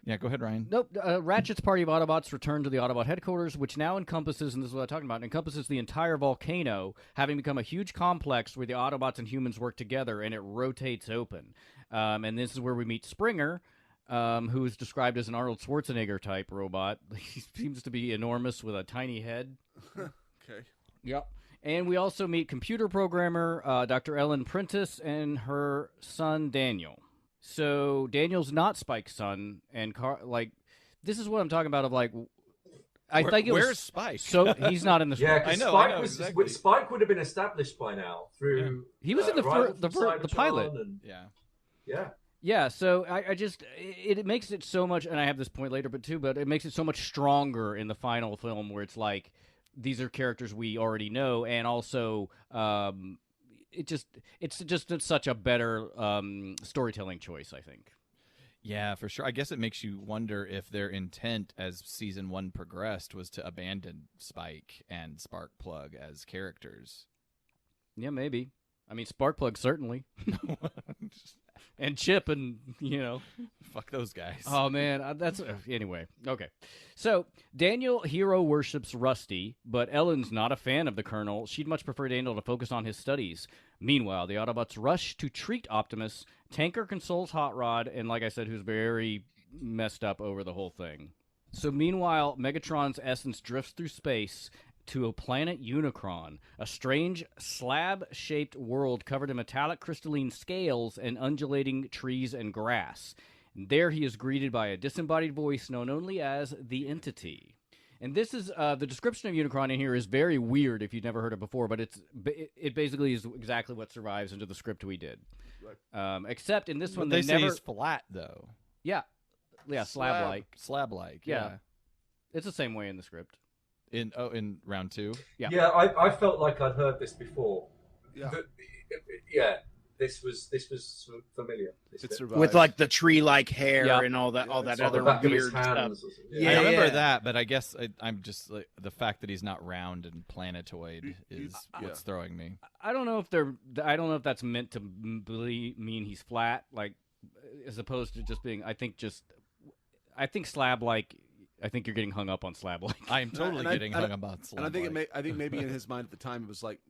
Yeah, go ahead, Ryan. Nope. Ratchet's party of Autobots return to the Autobot headquarters, which now encompasses, and this is what I'm talking about, encompasses the entire volcano, having become a huge complex where the Autobots and humans work together, and it rotates open. And this is where we meet Springer, who is described as an Arnold Schwarzenegger type robot. He seems to be enormous with a tiny head. Okay. Yep. And we also meet computer programmer Dr. Ellen Prentice and her son Daniel. So Daniel's not Spike's son, and this is what I'm talking about. Where's Spike? So he's not in the. Yeah, I know, exactly. Spike would have been established by now through. He was in the pilot. Yeah. Yeah, so I just it makes it so much, and I have this point later, but it makes it so much stronger in the final film where it's like these are characters we already know, and also it's just such a better storytelling choice, I think. Yeah, for sure. I guess it makes you wonder if their intent as season 1 progressed was to abandon Spike and Sparkplug as characters. Yeah, maybe. I mean, Sparkplug certainly. and Chip, and Fuck those guys. Oh man, that's anyway. Okay, so Daniel hero worships Rusty, but Ellen's not a fan of the Colonel. She'd much prefer Daniel to focus on his studies. Meanwhile, the Autobots rush to treat Optimus. Tanker consoles Hot Rod, and like I said, who's very messed up over the whole thing. So meanwhile, Megatron's essence drifts through space to a planet Unicron, a strange slab-shaped world covered in metallic crystalline scales and undulating trees and grass. There he is greeted by a disembodied voice known only as the Entity. And this is, the description of Unicron in here is very weird if you've never heard it before, but it basically is exactly what survives into the script we did. Right. Except in this one, they say never... he's flat, though. Yeah, slab-like. Slab-like, yeah. It's the same way in the script. In round 2? Yeah. Yeah, I felt like I'd heard this before. Yeah. This was familiar. It survived. With like the tree-like hair Yeah. and all that It's other on the back of his weird stuff. hands or something. Yeah. I remember that, but I guess I'm just like, the fact that he's not round and planetoid is what's throwing me. I don't know if that's meant to mean he's flat, like as opposed to just being. I think slab-like. I think you're getting hung up on slab-like. I am totally getting hung up on slab. And I think maybe in his mind at the time it was like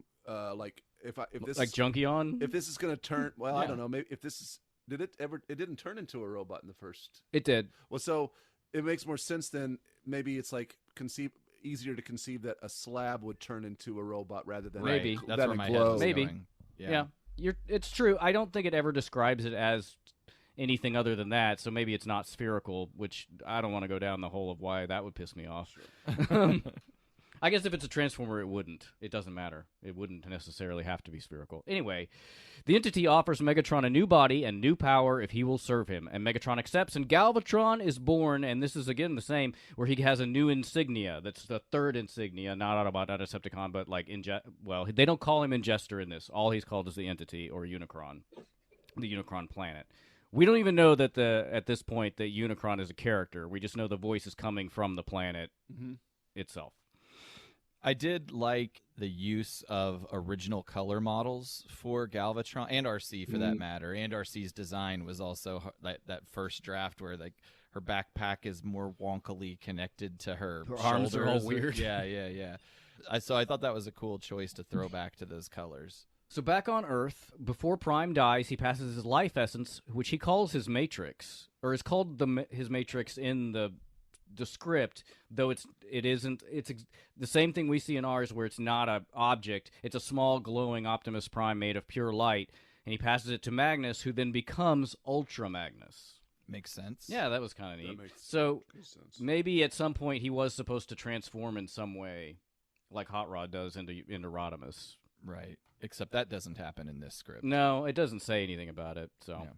if this like is, Junkie on. if this is going to turn, well, I don't know, maybe if this is, it didn't turn into a robot in the first. It did. Well, so it makes more sense then. Maybe it's like easier to conceive that a slab would turn into a robot rather than Maybe. That's than where a my glow. head was Maybe. going. Yeah. It's true. I don't think it ever describes it as anything other than that, so maybe it's not spherical, which I don't want to go down the hole of why that would piss me off. I guess if it's a Transformer, it wouldn't. It doesn't matter. It wouldn't necessarily have to be spherical. Anyway, the Entity offers Megatron a new body and new power if he will serve him, and Megatron accepts, and Galvatron is born, and this is again the same, where he has a new insignia. That's the third insignia, not Autobot, not Decepticon, but like, they don't call him Ingester in this. All he's called is the Entity, or Unicron, the Unicron planet. We don't even know that at this point that Unicron is a character. We just know the voice is coming from the planet itself. I did like the use of original color models for Galvatron and RC for that matter. And RC's design was also that first draft where like her backpack is more wonkily connected to her arms are all shoulders. weird. Yeah. So I thought that was a cool choice to throw back to those colors. So back on Earth, before Prime dies, he passes his life essence, which he calls his Matrix, or is called his Matrix in the script, though it isn't. It's the same thing we see in ours, where it's not an object. It's a small glowing Optimus Prime made of pure light, and he passes it to Magnus, who then becomes Ultra Magnus. Makes sense. Yeah, that was kind of neat. makes So sense. maybe at some point he was supposed to transform in some way, like Hot Rod does into Rodimus. Right. Except that doesn't happen in this script. No, it doesn't say anything about it. So, Yeah.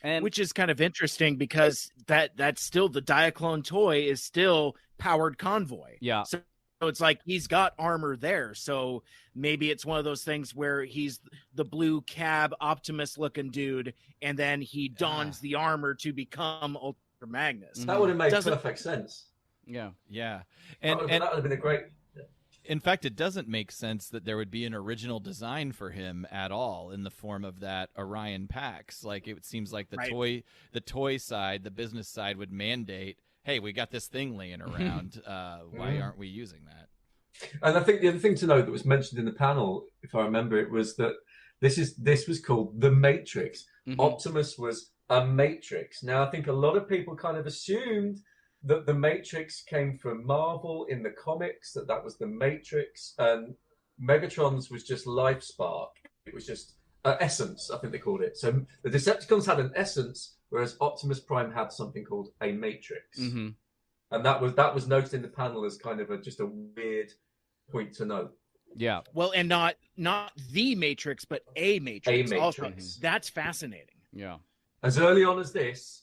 and Which is kind of interesting because that's still the Diaclone toy is still powered convoy. yeah, So it's like he's got armor there. So maybe it's one of those things where he's the blue cab Optimus looking dude, and then he dons the armor to become Ultra Magnus. That would have made Doesn't- perfect sense. yeah. Yeah. That would have been a great. In fact, it doesn't make sense that there would be an original design for him at all in the form of that Orion Pax. Like, it seems like the toy side, the business side would mandate, hey, we got this thing laying around. Why aren't we using that? And I think the other thing to note that was mentioned in the panel, if I remember it, was that this was called the Matrix. Optimus was a Matrix. Now, I think a lot of people kind of assumed that the Matrix came from Marvel in the comics, that was the Matrix, and Megatron's was just life spark. It was just essence, I think they called it. So the Decepticons had an essence, whereas Optimus Prime had something called a Matrix. Mm-hmm. And that was noted in the panel as kind of just a weird point to note. Yeah. Well, and not the Matrix, but a Matrix. A Also. Matrix. That's fascinating. Yeah. As early on as this,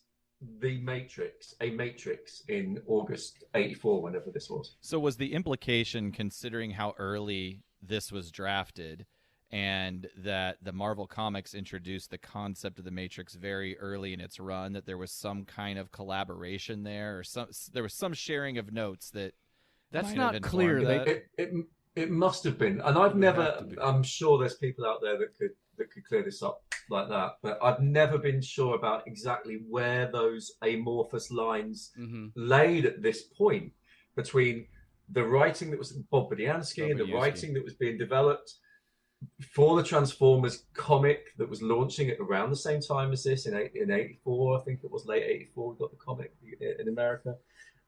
a Matrix in August '84, whenever this was. So was the implication, considering how early this was drafted, and that the Marvel Comics introduced the concept of the Matrix very early in its run, that there was some kind of collaboration there, or there was some sharing of notes that That's might not have clear. informed that? It must have been, and I've never. I'm sure there's people out there that that could clear this up like that. But I've never been sure about exactly where those amorphous lines laid at this point between the writing that was Bob Budiansky and the writing that was being developed for the Transformers comic that was launching at around the same time as this in 84, I think it was late 84, we got the comic in America.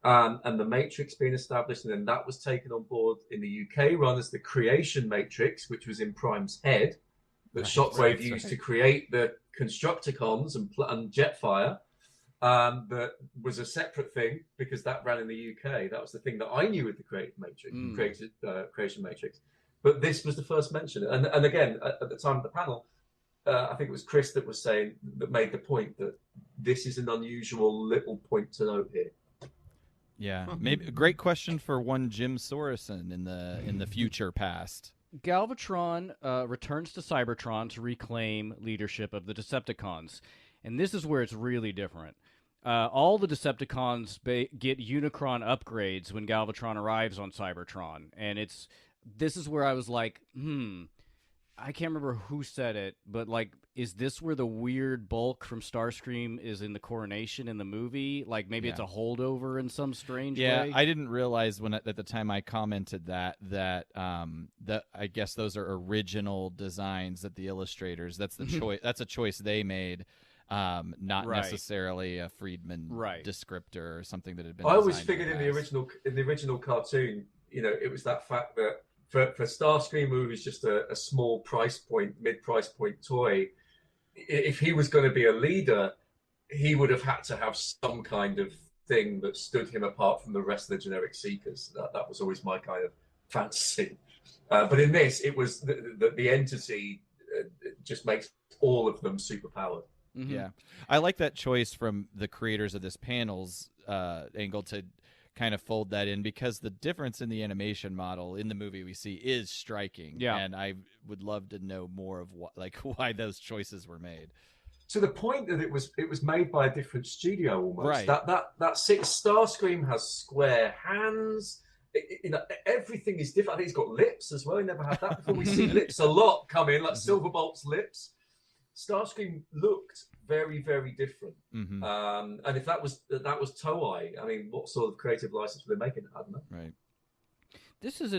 And the Matrix being established, and then that was taken on board in the UK run as the Creation Matrix, which was in Prime's head, that Shockwave used to create the Constructicons and Jetfire. That was a separate thing because that ran in the UK. That was the thing that I knew with the Creation Matrix. But this was the first mention. And again, at the time of the panel, I think it was Chris that was saying, that made the point that this is an unusual little point to note here. Yeah, maybe a great question for one Jim Sorrison in the future past. Galvatron returns to Cybertron to reclaim leadership of the Decepticons. And this is where it's really different. All the Decepticons get Unicron upgrades when Galvatron arrives on Cybertron. And this is where I was like, I can't remember who said it, but like, is this where the weird bulk from Starscream is in the coronation in the movie? Like maybe it's a holdover in some strange way? Yeah, I didn't realize at the time I commented that I guess those are original designs that the illustrators, that's the choice, that's a choice they made. Not necessarily a Friedman descriptor or something that had been. I always figured in the original cartoon, it was that fact that for Starscream, who was just a small mid-price point toy, if he was going to be a leader, he would have had to have some kind of thing that stood him apart from the rest of the generic Seekers. That was always my kind of fantasy. But in this, it was the entity just makes all of them superpowered. Yeah, I like that choice from the creators of this panel's angle to kind of fold that in, because the difference in the animation model in the movie we see is striking. Yeah, and I would love to know more of why those choices were made. To the point that it was made by a different studio almost. Right. That Starscream has square hands. Everything is different. I think he's got lips as well. He never had that before. We see lips a lot come in, like Silverbolt's lips. Starscream looked very, very different. And if that was Toei, I mean, what sort of creative license were they making? I don't know. Right. This is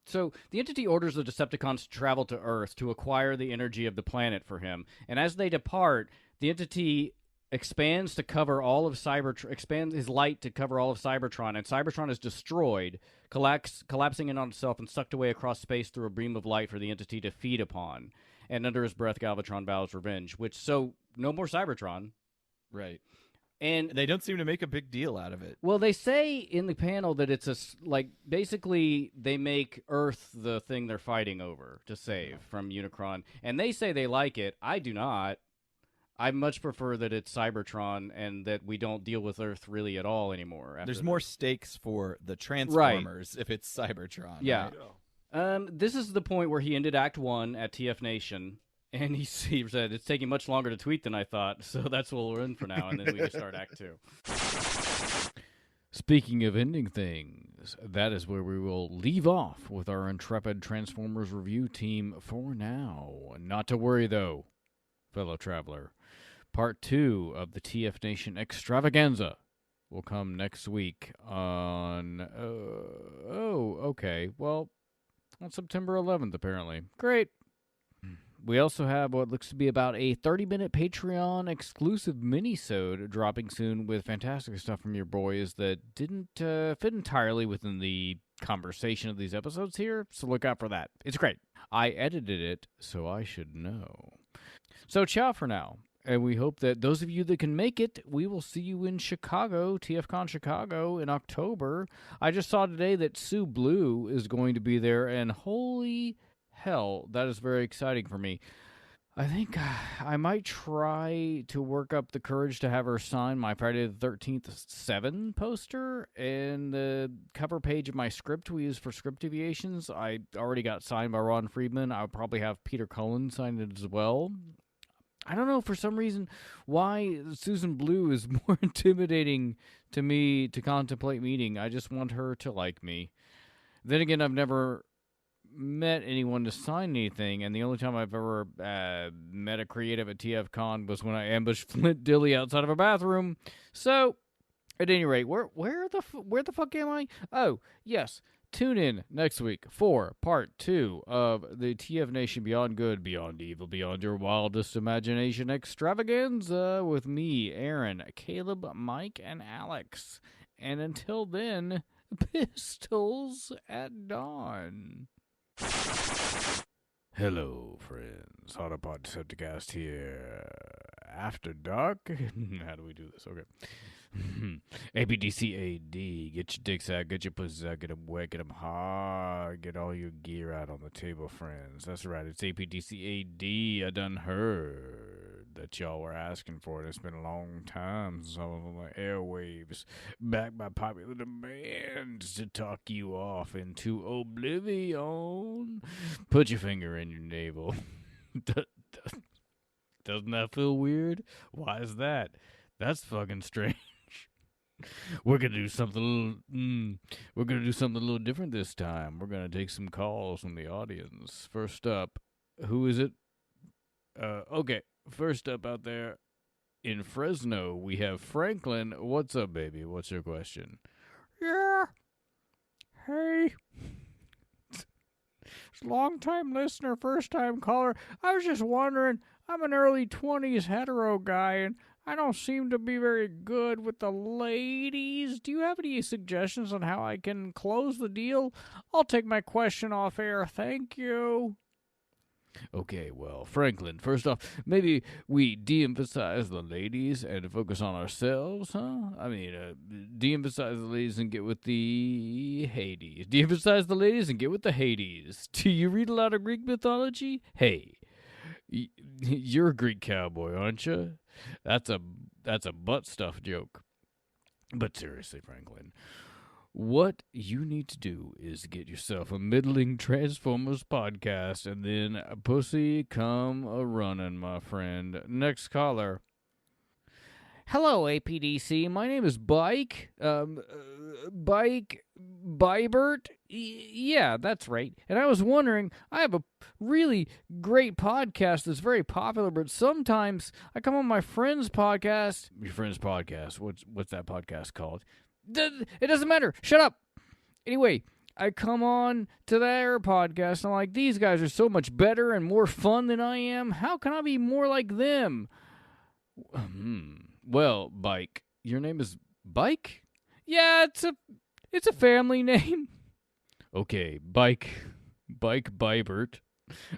so the entity orders the Decepticons to travel to Earth to acquire the energy of the planet for him. And as they depart, the entity expands to cover all of expands his light to cover all of Cybertron, and Cybertron is destroyed, collapsing in on itself and sucked away across space through a beam of light for the entity to feed upon. And under his breath, Galvatron vows revenge, so no more Cybertron. Right. And they don't seem to make a big deal out of it. Well, they say in the panel that it's basically they make Earth the thing they're fighting over to save from Unicron. And they say they like it. I do not. I much prefer that it's Cybertron and that we don't deal with Earth really at all anymore. There's more stakes for the Transformers if it's Cybertron. Yeah. Right? This is the point where he ended Act 1 at TFNation, and he said, it's taking much longer to tweet than I thought, so that's what we're in for now, and then we can start Act 2. Speaking of ending things, that is where we will leave off with our intrepid Transformers review team for now. Not to worry, though, fellow traveler. Part 2 of the TFNation Extravaganza will come next week on... okay. Well, on September 11th, apparently. Great. We also have what looks to be about a 30-minute Patreon exclusive mini-sode dropping soon with fantastic stuff from your boys that didn't fit entirely within the conversation of these episodes here, so look out for that. It's great. I edited it, so I should know. So ciao for now. And we hope that those of you that can make it, we will see you in Chicago, TFCon Chicago, in October. I just saw today that Sue Blue is going to be there, and holy hell, that is very exciting for me. I think I might try to work up the courage to have her sign my Friday the 13th 7 poster, and the cover page of my script we use for script deviations. I already got signed by Ron Friedman. I'll probably have Peter Cullen sign it as well. I don't know, for some reason, why Susan Blue is more intimidating to me to contemplate meeting. I just want her to like me. Then again, I've never met anyone to sign anything, and the only time I've ever met a creative at TFCon was when I ambushed Flint Dilly outside of a bathroom. So, at any rate, where the fuck am I? Oh, yes. Tune in next week for part 2 of the TFNation Beyond Good, Beyond Evil, Beyond Your Wildest Imagination Extravaganza with me, Aaron, Caleb, Mike, and Alex. And until then, pistols at dawn. Hello, friends. Autopod Decepticast here. After dark? How do we do this? Okay. APDC AD. Get your dicks out, get your pussies out, get them wet, get them hard, get all your gear out on the table, friends. That's right, it's APDC AD. I done heard that y'all were asking for it. It's been a long time since I was on the airwaves, backed by popular demand to talk you off into oblivion. Put your finger in your navel. Doesn't that feel weird? Why is that? That's fucking strange. We're gonna do something. We're gonna do something a little different this time. We're gonna take some calls from the audience. First up, who is it? Okay. First up out there in Fresno, we have Franklin. What's up, baby? What's your question? Yeah. Hey. Long-time listener, first-time caller. I was just wondering, I'm an early 20s hetero guy, and I don't seem to be very good with the ladies. Do you have any suggestions on how I can close the deal? I'll take my question off air. Thank you. Okay, well, Franklin, first off, maybe we de-emphasize the ladies and focus on ourselves, huh? I mean, de-emphasize the ladies and get with the Hades. De-emphasize the ladies and get with the Hades. Do you read a lot of Greek mythology? Hey, you're a Greek cowboy, aren't you? That's a butt stuff joke. But seriously, Franklin, what you need to do is get yourself a middling Transformers podcast, and then a pussy come a-running, my friend. Next caller. Hello, APDC. My name is Bike. Bybert? Yeah, that's right. And I was wondering, I have a really great podcast that's very popular, but sometimes I come on my friend's podcast. Your friend's podcast? What's that podcast called? It doesn't matter. Shut up. Anyway, I come on to their podcast, and I'm like, these guys are so much better and more fun than I am. How can I be more like them? Well, Bike. Your name is Bike? Yeah, it's a family name. Okay, Bike Bybert.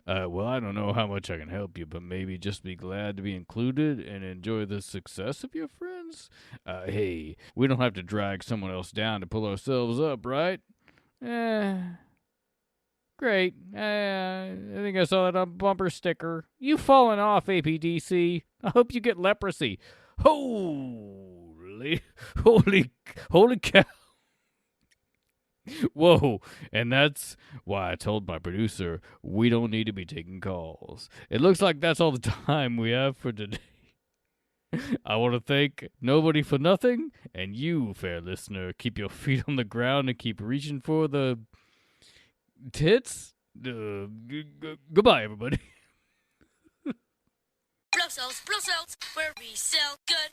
Well, I don't know how much I can help you, but maybe just be glad to be included and enjoy the success of your friends. Hey, we don't have to drag someone else down to pull ourselves up, right? Great. I think I saw that on bumper sticker. You've fallen off, APDC. I hope you get leprosy. Holy cow. Whoa, and that's why I told my producer we don't need to be taking calls. It looks like that's all the time we have for today. I want to thank nobody for nothing, and you, fair listener, keep your feet on the ground and keep reaching for the tits. Goodbye, everybody. Blow cells, where we sell good.